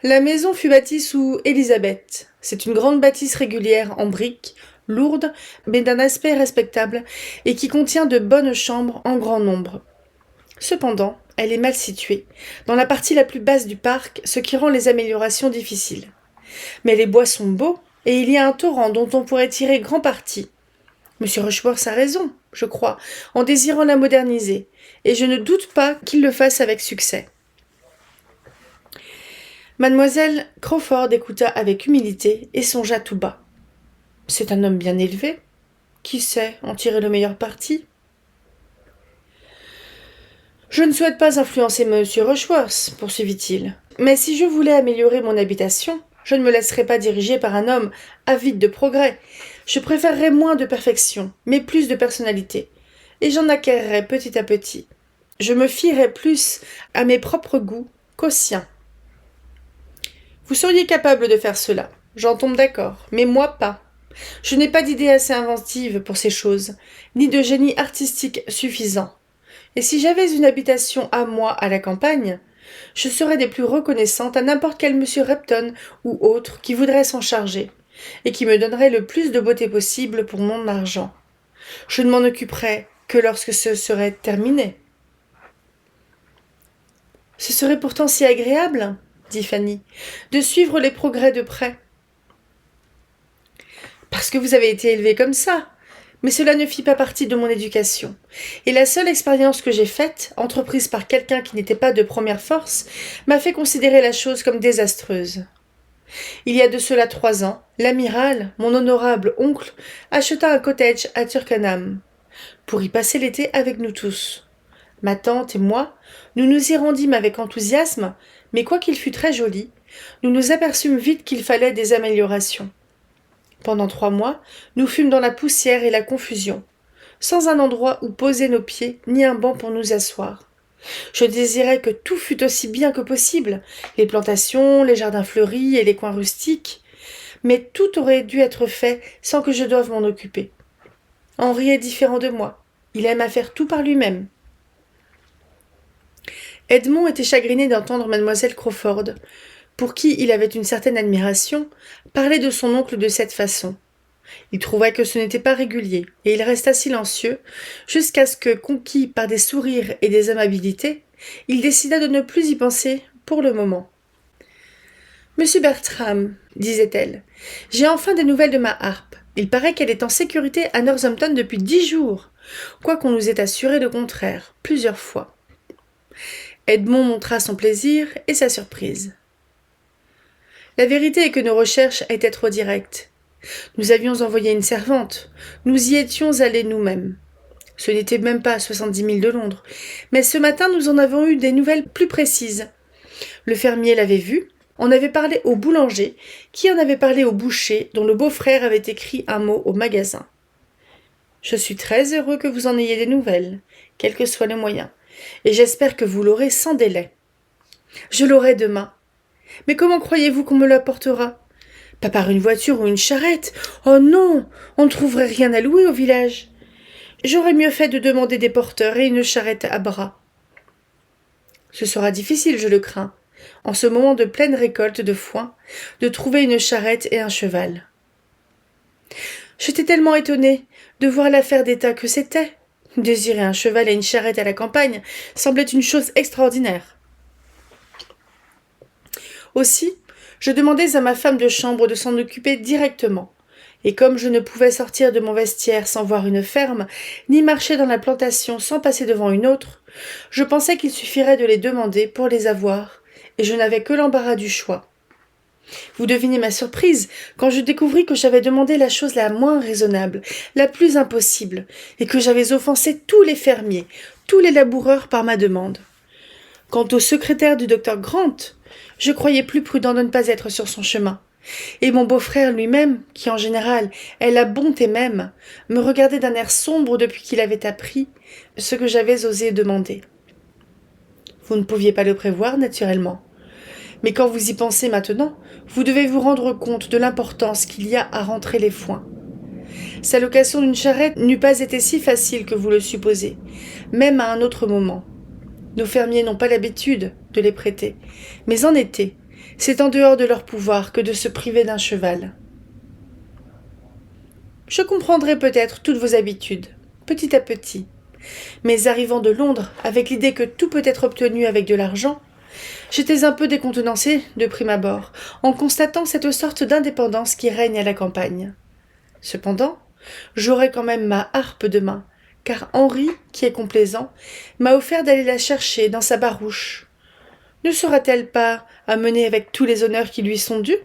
La maison fut bâtie sous Élisabeth. C'est une grande bâtisse régulière en briques, lourde, mais d'un aspect respectable, et qui contient de bonnes chambres en grand nombre. Cependant, elle est mal située, dans la partie la plus basse du parc, ce qui rend les améliorations difficiles. Mais les bois sont beaux, et il y a un torrent dont on pourrait tirer grand parti. M. Rushworth a raison, je crois, en désirant la moderniser, et je ne doute pas qu'il le fasse avec succès. Mademoiselle Crawford écouta avec humilité et songea tout bas. C'est un homme bien élevé. Qui sait en tirer le meilleur parti ? Je ne souhaite pas influencer M. Rushworth, poursuivit-il, mais si je voulais améliorer mon habitation, je ne me laisserais pas diriger par un homme avide de progrès. Je préférerais moins de perfection, mais plus de personnalité, et j'en acquerrais petit à petit. Je me fierais plus à mes propres goûts qu'aux siens. Vous seriez capable de faire cela, j'en tombe d'accord, mais moi pas. Je n'ai pas d'idée assez inventive pour ces choses, ni de génie artistique suffisant. Et si j'avais une habitation à moi à la campagne, je serais des plus reconnaissantes à n'importe quel monsieur Repton ou autre qui voudrait s'en charger, et qui me donnerait le plus de beauté possible pour mon argent. Je ne m'en occuperais que lorsque ce serait terminé. Ce serait pourtant si agréable, dit Fanny, de suivre les progrès de près. Parce que vous avez été élevée comme ça, mais cela ne fit pas partie de mon éducation. Et la seule expérience que j'ai faite, entreprise par quelqu'un qui n'était pas de première force, m'a fait considérer la chose comme désastreuse. Il y a de cela 3 ans, l'amiral, mon honorable oncle, acheta un cottage à Turkenham, pour y passer l'été avec nous tous. Ma tante et moi, nous nous y rendîmes avec enthousiasme, mais quoiqu'il fût très joli, nous nous aperçûmes vite qu'il fallait des améliorations. Pendant 3 mois, nous fûmes dans la poussière et la confusion, sans un endroit où poser nos pieds, ni un banc pour nous asseoir. Je désirais que tout fût aussi bien que possible, les plantations, les jardins fleuris et les coins rustiques, mais tout aurait dû être fait sans que je doive m'en occuper. Henri est différent de moi. Il aime à faire tout par lui-même. » Edmond était chagriné d'entendre mademoiselle Crawford, pour qui il avait une certaine admiration, parler de son oncle de cette façon. Il trouva que ce n'était pas régulier, et il resta silencieux, jusqu'à ce que, conquis par des sourires et des amabilités, il décida de ne plus y penser pour le moment. « Monsieur Bertram, disait-elle, j'ai enfin des nouvelles de ma harpe. Il paraît qu'elle est en sécurité à Northampton depuis 10 jours, quoiqu'on nous ait assuré le contraire, plusieurs fois. » Edmond montra son plaisir et sa surprise. « La vérité est que nos recherches étaient trop directes. Nous avions envoyé une servante, nous y étions allés nous-mêmes. Ce n'était même pas à 70 milles de Londres, mais ce matin nous en avons eu des nouvelles plus précises. Le fermier l'avait vue, on avait parlé au boulanger, qui en avait parlé au boucher, dont le beau-frère avait écrit un mot au magasin. Je suis très heureux que vous en ayez des nouvelles, quels que soient les moyens, et j'espère que vous l'aurez sans délai. Je l'aurai demain. Mais comment croyez-vous qu'on me l'apportera ? Pas par une voiture ou une charrette. Oh non, on ne trouverait rien à louer au village. J'aurais mieux fait de demander des porteurs et une charrette à bras. Ce sera difficile, je le crains, en ce moment de pleine récolte de foin, de trouver une charrette et un cheval. J'étais tellement étonnée de voir l'affaire d'état que c'était. Désirer un cheval et une charrette à la campagne semblait une chose extraordinaire. Aussi, je demandais à ma femme de chambre de s'en occuper directement, et comme je ne pouvais sortir de mon vestiaire sans voir une ferme, ni marcher dans la plantation sans passer devant une autre, je pensais qu'il suffirait de les demander pour les avoir, et je n'avais que l'embarras du choix. Vous devinez ma surprise quand je découvris que j'avais demandé la chose la moins raisonnable, la plus impossible, et que j'avais offensé tous les fermiers, tous les laboureurs par ma demande. Quant au secrétaire du docteur Grant, je croyais plus prudent de ne pas être sur son chemin. Et mon beau-frère lui-même, qui en général est la bonté même, me regardait d'un air sombre depuis qu'il avait appris ce que j'avais osé demander. Vous ne pouviez pas le prévoir, naturellement. Mais quand vous y pensez maintenant, vous devez vous rendre compte de l'importance qu'il y a à rentrer les foins. Sa location d'une charrette n'eût pas été si facile que vous le supposez, même à un autre moment. Nos fermiers n'ont pas l'habitude de les prêter, mais en été, c'est en dehors de leur pouvoir que de se priver d'un cheval. Je comprendrai peut-être toutes vos habitudes, petit à petit, mais arrivant de Londres avec l'idée que tout peut être obtenu avec de l'argent, j'étais un peu décontenancée de prime abord, en constatant cette sorte d'indépendance qui règne à la campagne. Cependant, j'aurai quand même ma harpe demain, car Henri, qui est complaisant, m'a offert d'aller la chercher dans sa barouche. Ne sera-t-elle pas amenée avec tous les honneurs qui lui sont dus ?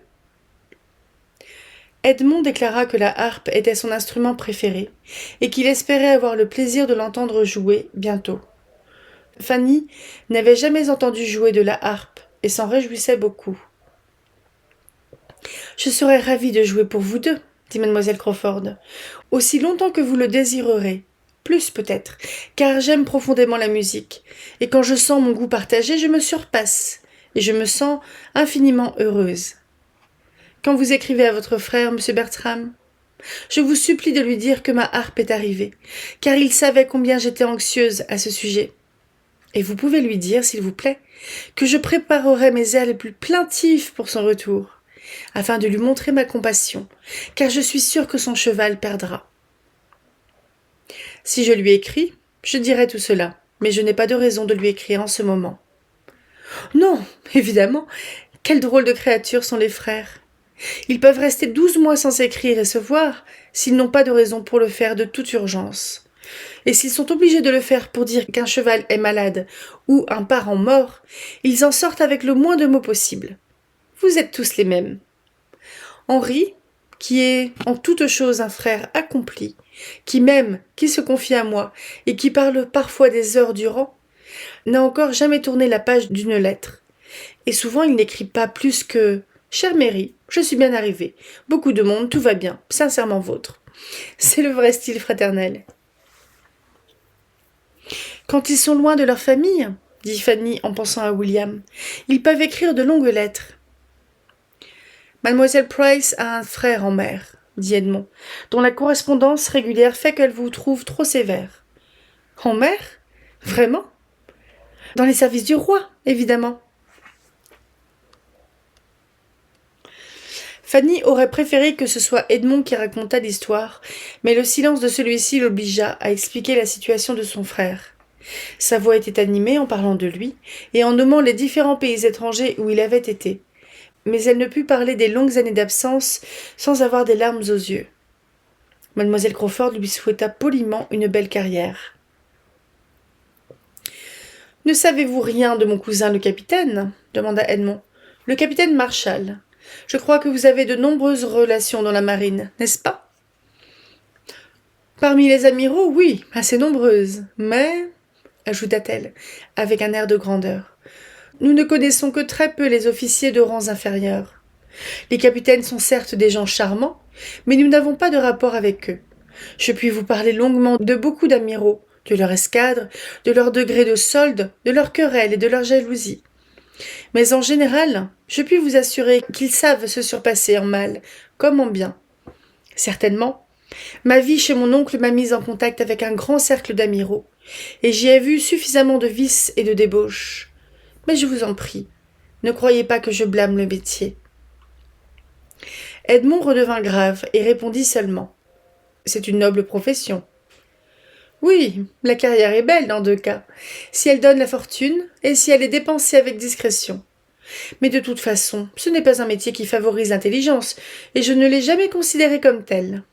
Edmond déclara que la harpe était son instrument préféré, et qu'il espérait avoir le plaisir de l'entendre jouer bientôt. Fanny n'avait jamais entendu jouer de la harpe, et s'en réjouissait beaucoup. « Je serais ravie de jouer pour vous deux, » dit mademoiselle Crawford, « aussi longtemps que vous le désirerez. Plus peut-être, car j'aime profondément la musique, et quand je sens mon goût partagé, je me surpasse, et je me sens infiniment heureuse. Quand vous écrivez à votre frère, monsieur Bertram, je vous supplie de lui dire que ma harpe est arrivée, car il savait combien j'étais anxieuse à ce sujet. Et vous pouvez lui dire, s'il vous plaît, que je préparerai mes airs les plus plaintifs pour son retour, afin de lui montrer ma compassion, car je suis sûre que son cheval perdra. Si je lui écris, je dirai tout cela, mais je n'ai pas de raison de lui écrire en ce moment. Non, évidemment, quelle drôle de créatures sont les frères. Ils peuvent rester 12 mois sans s'écrire et se voir, s'ils n'ont pas de raison pour le faire de toute urgence. Et s'ils sont obligés de le faire pour dire qu'un cheval est malade ou un parent mort, ils en sortent avec le moins de mots possible. Vous êtes tous les mêmes. Henri, qui est en toute chose un frère accompli, qui m'aime, qui se confie à moi, et qui parle parfois des heures durant, n'a encore jamais tourné la page d'une lettre. Et souvent il n'écrit pas plus que « Chère Mary, je suis bien arrivé. Beaucoup de monde, tout va bien. Sincèrement vôtre. » C'est le vrai style fraternel. Quand ils sont loin de leur famille, dit Fanny en pensant à William, ils peuvent écrire de longues lettres. Mademoiselle Price a un frère en mer, dit Edmond, dont la correspondance régulière fait qu'elle vous trouve trop sévère. En mer? Vraiment? Dans les services du roi, évidemment. Fanny aurait préféré que ce soit Edmond qui racontât l'histoire, mais le silence de celui-ci l'obligea à expliquer la situation de son frère. Sa voix était animée en parlant de lui, et en nommant les différents pays étrangers où il avait été. Mais elle ne put parler des longues années d'absence sans avoir des larmes aux yeux. Mademoiselle Crawford lui souhaita poliment une belle carrière. « Ne savez-vous rien de mon cousin le capitaine » demanda Edmond. « Le capitaine Marshall. Je crois que vous avez de nombreuses relations dans la marine, n'est-ce pas ?»« Parmi les amiraux, oui, assez nombreuses, mais, ajouta-t-elle, avec un air de grandeur, nous ne connaissons que très peu les officiers de rangs inférieurs. Les capitaines sont certes des gens charmants, mais nous n'avons pas de rapport avec eux. Je puis vous parler longuement de beaucoup d'amiraux, de leur escadre, de leur degré de solde, de leurs querelles et de leurs jalousies. Mais en général, je puis vous assurer qu'ils savent se surpasser en mal comme en bien. Certainement, ma vie chez mon oncle m'a mise en contact avec un grand cercle d'amiraux, et j'y ai vu suffisamment de vices et de débauches. Mais je vous en prie, ne croyez pas que je blâme le métier. Edmond redevint grave et répondit seulement. C'est une noble profession. Oui, la carrière est belle dans 2 cas, si elle donne la fortune et si elle est dépensée avec discrétion. Mais de toute façon, ce n'est pas un métier qui favorise l'intelligence, et je ne l'ai jamais considéré comme tel.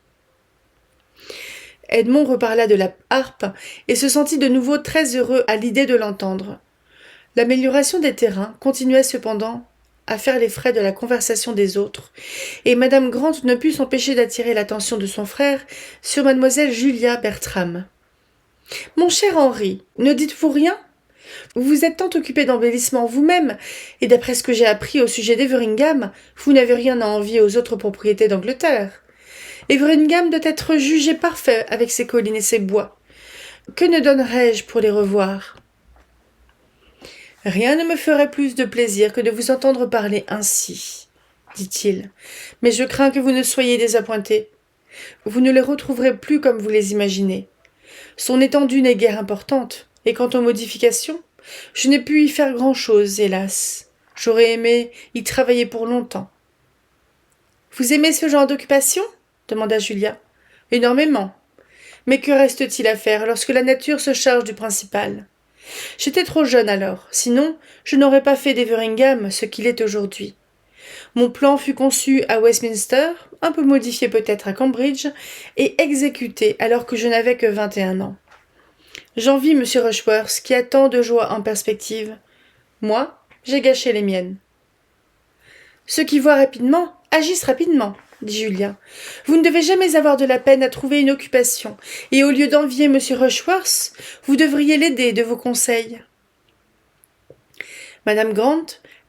Edmond reparla de la harpe et se sentit de nouveau très heureux à l'idée de l'entendre. L'amélioration des terrains continuait cependant à faire les frais de la conversation des autres, et madame Grant ne put s'empêcher d'attirer l'attention de son frère sur mademoiselle Julia Bertram. « Mon cher Henri, ne dites-vous rien ? Vous vous êtes tant occupé d'embellissement vous-même, et d'après ce que j'ai appris au sujet d'Everingham, vous n'avez rien à envier aux autres propriétés d'Angleterre. Everingham doit être jugé parfait avec ses collines et ses bois. Que ne donnerais-je pour les revoir ? Rien ne me ferait plus de plaisir que de vous entendre parler ainsi, dit-il, mais je crains que vous ne soyez désappointés. Vous ne les retrouverez plus comme vous les imaginez. Son étendue n'est guère importante, et quant aux modifications, je n'ai pu y faire grand-chose, hélas. J'aurais aimé y travailler pour longtemps. « Vous aimez ce genre d'occupation » demanda Julia. « Énormément. Mais que reste-t-il à faire lorsque la nature se charge du principal ? J'étais trop jeune alors, sinon je n'aurais pas fait d'Everingham ce qu'il est aujourd'hui. Mon plan fut conçu à Westminster, un peu modifié peut-être à Cambridge, et exécuté alors que je n'avais que 21 ans. J'envie M. Rushworth qui a tant de joie en perspective. Moi, j'ai gâché les miennes. Ceux qui voient rapidement agissent rapidement, dit Julien. Vous ne devez jamais avoir de la peine à trouver une occupation, et au lieu d'envier M. Rushworth, vous devriez l'aider de vos conseils. Madame Grant,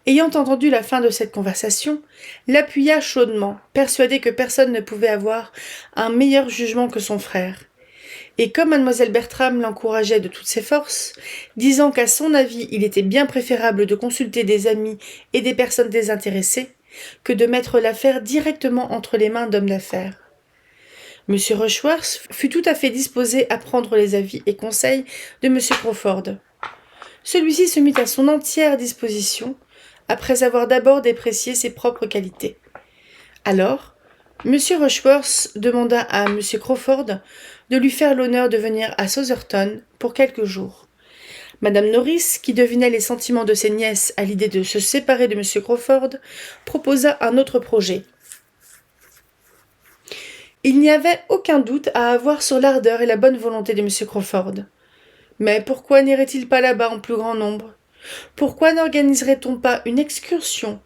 ayant entendu la fin de cette conversation, l'appuya chaudement, persuadée que personne ne pouvait avoir un meilleur jugement que son frère. Et comme mademoiselle Bertram l'encourageait de toutes ses forces, disant qu'à son avis il était bien préférable de consulter des amis et des personnes désintéressées que de mettre l'affaire directement entre les mains d'hommes d'affaires. M. Rushworth fut tout à fait disposé à prendre les avis et conseils de M. Crawford. Celui-ci se mit à son entière disposition, après avoir d'abord déprécié ses propres qualités. Alors, M. Rushworth demanda à M. Crawford de lui faire l'honneur de venir à Southerton pour quelques jours. Madame Norris, qui devinait les sentiments de ses nièces à l'idée de se séparer de M. Crawford, proposa un autre projet. Il n'y avait aucun doute à avoir sur l'ardeur et la bonne volonté de M. Crawford. Mais pourquoi n'irait-il pas là-bas en plus grand nombre ? Pourquoi n'organiserait-on pas une excursion ?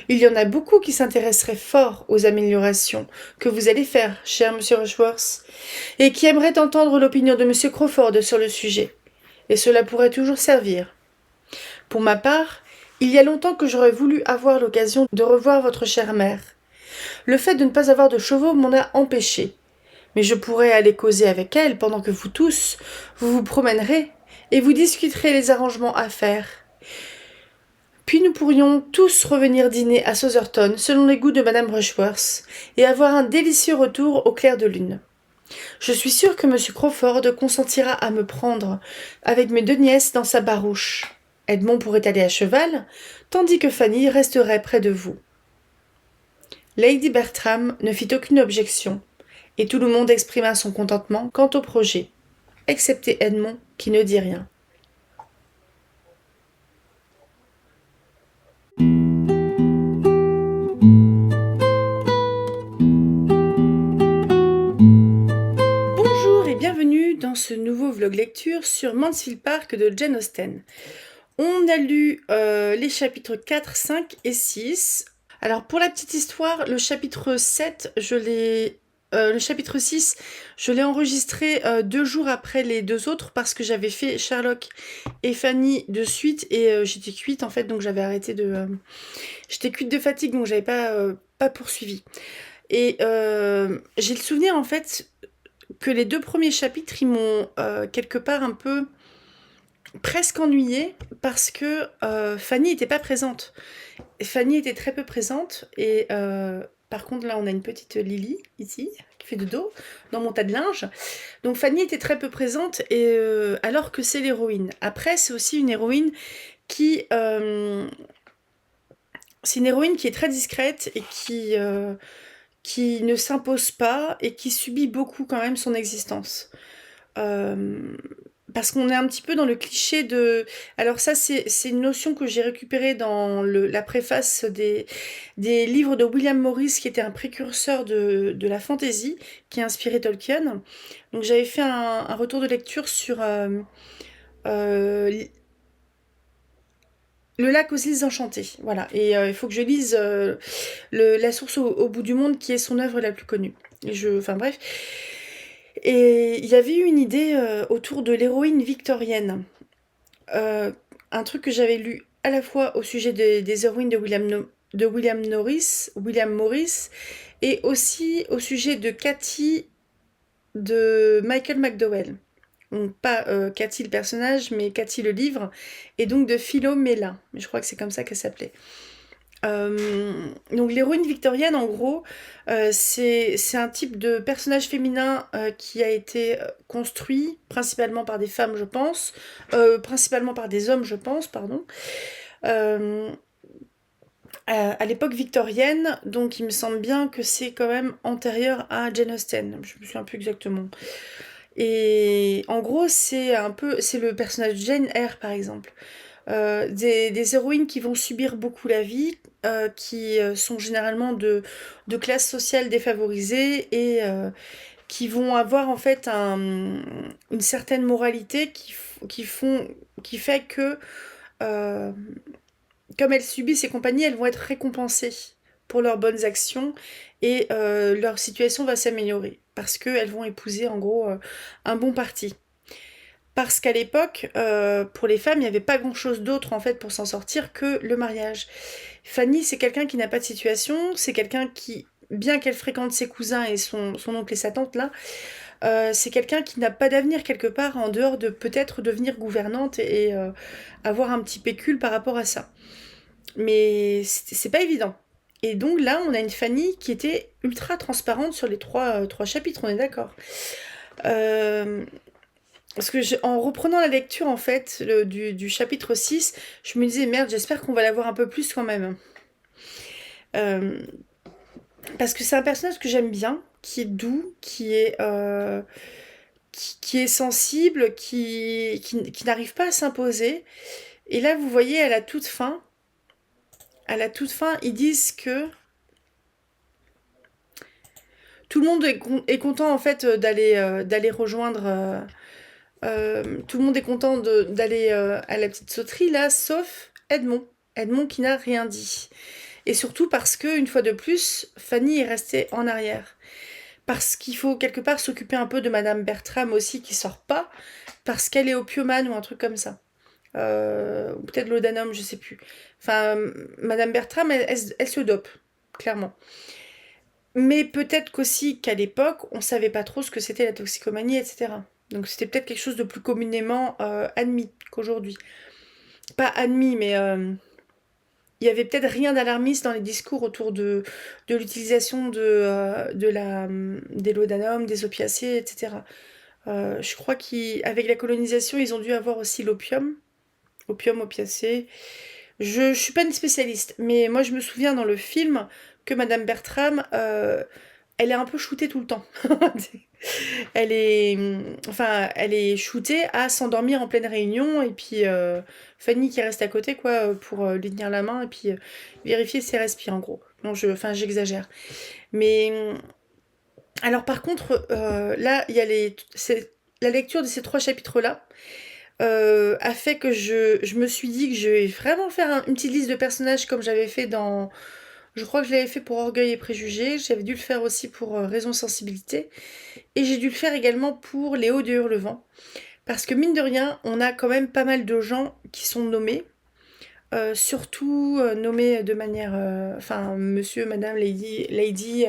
Il y en a beaucoup qui s'intéresseraient fort aux améliorations que vous allez faire, cher M. Rushworth, et qui aimeraient entendre l'opinion de M. Crawford sur le sujet. Et cela pourrait toujours servir. Pour ma part, il y a longtemps que j'aurais voulu avoir l'occasion de revoir votre chère mère. Le fait de ne pas avoir de chevaux m'en a empêché. Mais je pourrais aller causer avec elle pendant que vous tous, vous vous promènerez et vous discuterez les arrangements à faire. Puis nous pourrions tous revenir dîner à Southerton selon les goûts de madame Rushworth et avoir un délicieux retour au clair de lune. Je suis sûre que monsieur Crawford consentira à me prendre, avec mes 2 nièces, dans sa barouche. Edmond pourrait aller à cheval, tandis que Fanny resterait près de vous. Lady Bertram ne fit aucune objection, et tout le monde exprima son contentement quant au projet, excepté Edmond, qui ne dit rien. Bonjour et bienvenue dans ce nouveau vlog lecture sur Mansfield Park de Jane Austen. On a lu les chapitres 4, 5 et 6. Alors pour la petite histoire, le chapitre 7, le chapitre 6, je l'ai enregistré 2 jours après les 2 autres parce que j'avais fait Sherlock et Fanny de suite et j'étais cuite en fait, donc j'avais arrêté de... j'étais cuite de fatigue, donc j'avais pas poursuivi. Et j'ai le souvenir en fait que les 2 premiers chapitres, ils m'ont quelque part un peu presque ennuyée parce que Fanny n'était pas présente. Fanny était très peu présente et par contre là on a une petite Lily ici qui fait de dos dans mon tas de linge. Donc Fanny était très peu présente et alors que c'est l'héroïne. Après c'est aussi une héroïne qui c'est une héroïne qui est très discrète et qui ne s'impose pas et qui subit beaucoup quand même son existence. Parce qu'on est un petit peu dans le cliché de... Alors ça, c'est une notion que j'ai récupérée dans la préface des livres de William Morris, qui était un précurseur de la fantasy, qui a inspiré Tolkien. Donc j'avais fait un retour de lecture sur Le lac aux îles enchantées. Voilà, et il faut que je lise La source au bout du monde, qui est son œuvre la plus connue. Enfin bref... Et il y avait eu une idée autour de l'héroïne victorienne. Un truc que j'avais lu à la fois au sujet des héroïnes de William Morris, et aussi au sujet de Cathy de Michael McDowell. Donc pas Cathy le personnage, mais Cathy le livre, et donc de Philomela. Je crois que c'est comme ça qu'elle s'appelait. Donc l'héroïne victorienne, en gros, c'est un type de personnage féminin qui a été construit principalement par des femmes, je pense, principalement par des hommes, je pense, pardon, à l'époque victorienne, donc il me semble bien que c'est quand même antérieur à Jane Austen, je me souviens plus exactement. Et en gros, c'est le personnage de Jane Eyre, par exemple. Des héroïnes qui vont subir beaucoup la vie, qui sont généralement de classe sociale défavorisée et qui vont avoir en fait une certaine moralité qui fait que euh, comme elles subissent et compagnie, elles vont être récompensées pour leurs bonnes actions et leur situation va s'améliorer parce qu'elles vont épouser en gros un bon parti. Parce qu'à l'époque, pour les femmes, il n'y avait pas grand-chose d'autre en fait pour s'en sortir que le mariage. Fanny, c'est quelqu'un qui n'a pas de situation, c'est quelqu'un qui, bien qu'elle fréquente ses cousins et son oncle et sa tante là, c'est quelqu'un qui n'a pas d'avenir quelque part en dehors de peut-être devenir gouvernante et avoir un petit pécule par rapport à ça. Mais c'est pas évident. Et donc là, on a une Fanny qui était ultra transparente sur les trois chapitres, on est d'accord. Parce que en reprenant la lecture en fait du chapitre 6, je me disais merde, j'espère qu'on va la voir un peu plus quand même. Parce que c'est un personnage que j'aime bien, qui est doux, qui est sensible, qui n'arrive pas à s'imposer. Et là, vous voyez, à la toute fin, ils disent que tout le monde est content en fait d'aller rejoindre. Tout le monde est content d'aller à la petite sauterie là, sauf Edmond. Edmond qui n'a rien dit. Et surtout parce que, une fois de plus, Fanny est restée en arrière. Parce qu'il faut quelque part s'occuper un peu de Madame Bertram aussi qui sort pas, parce qu'elle est opiomane ou un truc comme ça. Ou peut-être l'odanum, je sais plus. Enfin, Madame Bertram, elle se dope, clairement. Mais peut-être qu'aussi qu'à l'époque, on savait pas trop ce que c'était la toxicomanie, etc. Donc c'était peut-être quelque chose de plus communément admis qu'aujourd'hui. Pas admis, mais il y avait peut-être rien d'alarmiste dans les discours autour de l'utilisation des laudanum, des opiacés, etc. Je crois qu'avec la colonisation, ils ont dû avoir aussi l'opium, opium, opiacé. Je suis pas une spécialiste, mais moi je me souviens dans le film que Madame Bertram, elle est un peu shootée tout le temps. Elle est shootée à s'endormir en pleine réunion et puis Fanny qui reste à côté quoi pour lui tenir la main et puis vérifier ses respires en gros. Non, j'exagère. Mais alors par contre, là il y a la lecture de ces 3 chapitres là a fait que je me suis dit que je vais vraiment faire une petite liste de personnages comme j'avais fait dans... Je crois que je l'avais fait pour Orgueil et Préjugés, j'avais dû le faire aussi pour Raison Sensibilité, et j'ai dû le faire également pour Léo de Hurlevent. Parce que mine de rien, on a quand même pas mal de gens qui sont nommés, surtout nommés de manière... Enfin, monsieur, madame, lady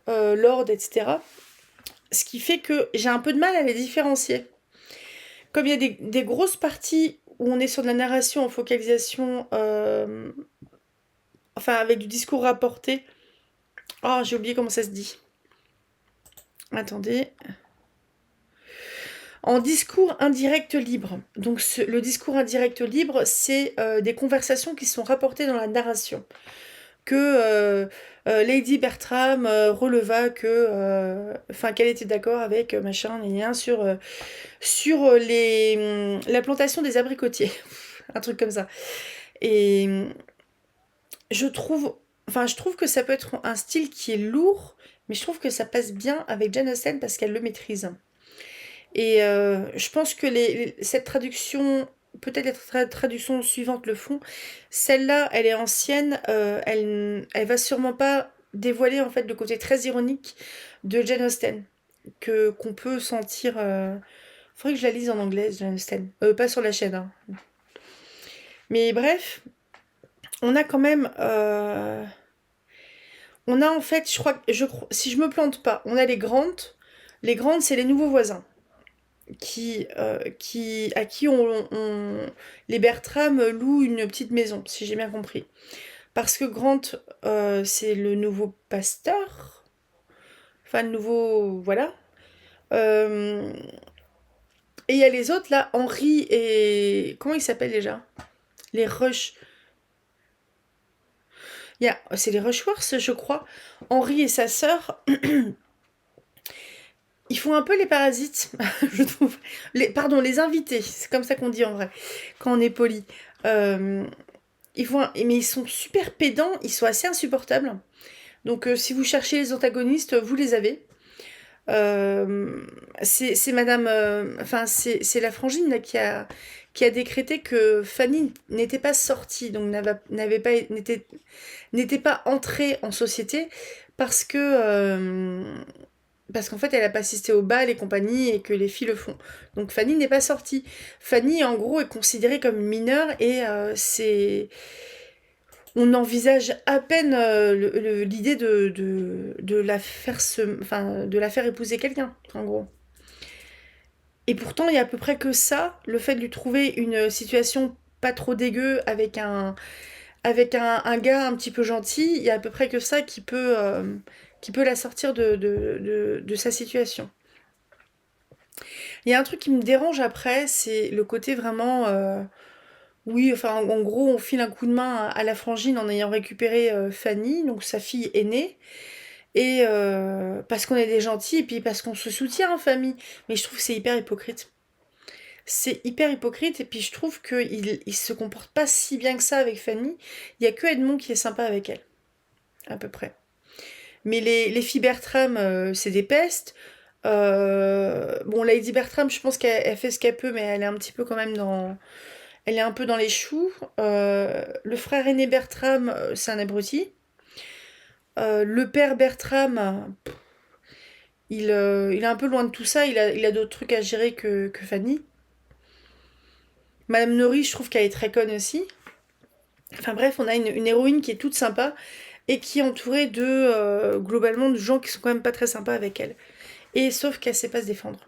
lord, etc. Ce qui fait que j'ai un peu de mal à les différencier. Comme il y a des grosses parties où on est sur de la narration en focalisation, enfin avec du discours rapporté. Oh, j'ai oublié comment ça se dit. Attendez. En discours indirect libre. Donc le discours indirect libre, c'est des conversations qui sont rapportées dans la narration. Que Lady Bertram releva que, qu'elle était d'accord avec machin, sur la plantation des abricotiers, un truc comme ça. Et je trouve que ça peut être un style qui est lourd, mais je trouve que ça passe bien avec Jane Austen parce qu'elle le maîtrise. Et je pense que cette traduction, peut-être les traductions suivantes le font. Celle-là, elle est ancienne, elle va sûrement pas dévoiler en fait le côté très ironique de Jane Austen qu'on peut sentir. Faudrait que je la lise en anglais, Jane Austen, pas sur la chaîne. Hein. Mais bref, on a quand même. On a en fait, si je me plante pas, on a les grandes. Les grandes, c'est les nouveaux voisins. À qui les Bertram louent une petite maison, si j'ai bien compris. Parce que Grant, c'est le nouveau pasteur. Enfin, le nouveau. Voilà. Et il y a les autres, là, Henry et... Comment ils s'appellent déjà? Les Rush. C'est les Rushworth, je crois. Henry et sa sœur... Ils font un peu les parasites, je trouve. Pardon, les invités, c'est comme ça qu'on dit en vrai, quand on est poli. Mais ils sont super pédants, ils sont assez insupportables. Donc si vous cherchez les antagonistes, vous les avez. C'est Madame... c'est la frangine là, qui a décrété que Fanny n'était pas sortie, donc n'était pas entrée en société parce que... parce qu'en fait, elle n'a pas assisté au bal et compagnie et que les filles le font. Donc Fanny n'est pas sortie. Fanny, en gros, est considérée comme mineure et on envisage à peine l'idée de la faire de la faire épouser quelqu'un, en gros. Et pourtant, il y a à peu près que ça, le fait de lui trouver une situation pas trop dégueu avec un gars un petit peu gentil, il y a à peu près que ça qui peut la sortir de sa situation. Il y a un truc qui me dérange après, c'est le côté vraiment... oui, enfin, en gros, on file un coup de main à la frangine en ayant récupéré Fanny, donc sa fille aînée, et parce qu'on est des gentils, et puis parce qu'on se soutient en famille. Mais je trouve que c'est hyper hypocrite. C'est hyper hypocrite, et puis je trouve qu'il se comporte pas si bien que ça avec Fanny. Il y a que Edmond qui est sympa avec elle, à peu près. Mais les filles Bertram, c'est des pestes. Bon, Lady Bertram, je pense qu'elle fait ce qu'elle peut, mais elle est un petit peu quand même dans... Elle est un peu dans les choux. Le frère aîné Bertram, c'est un abruti. Le père Bertram, il est un peu loin de tout ça. Il a d'autres trucs à gérer que Fanny. Madame Norris, je trouve qu'elle est très conne aussi. Enfin bref, on a une héroïne qui est toute sympa et qui est entourée globalement, de gens qui sont quand même pas très sympas avec elle. Et sauf qu'elle sait pas se défendre.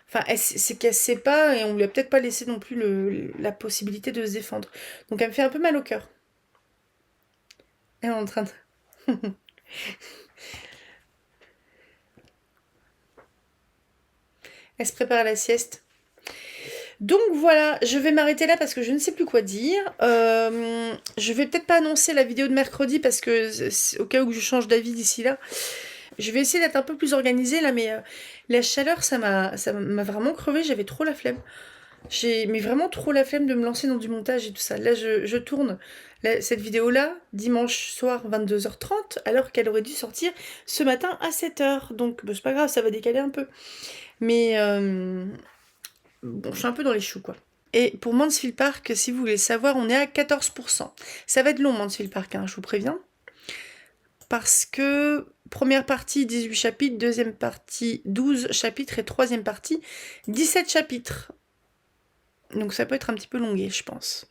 Enfin, c'est qu'elle sait pas et on lui a peut-être pas laissé non plus la possibilité de se défendre. Donc elle me fait un peu mal au cœur. Elle est en train de... Elle se prépare à la sieste. Donc voilà, je vais m'arrêter là parce que je ne sais plus quoi dire. Je vais peut-être pas annoncer la vidéo de mercredi parce que au cas où je change d'avis d'ici là, je vais essayer d'être un peu plus organisée là, mais la chaleur, ça m'a vraiment crevé. J'avais trop la flemme. J'ai mais vraiment trop la flemme de me lancer dans du montage et tout ça. Là, je tourne cette vidéo-là dimanche soir 22h30 alors qu'elle aurait dû sortir ce matin à 7h. Donc bah, c'est pas grave, ça va décaler un peu. Mais bon, je suis un peu dans les choux, quoi. Et pour Mansfield Park, si vous voulez savoir, on est à 14%. Ça va être long, Mansfield Park, hein, je vous préviens. Parce que première partie, 18 chapitres, deuxième partie, 12 chapitres, et troisième partie, 17 chapitres. Donc ça peut être un petit peu longué, je pense.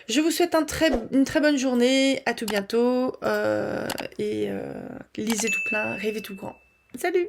Je vous souhaite une très bonne journée, à tout bientôt, et lisez tout plein, rêvez tout grand. Salut!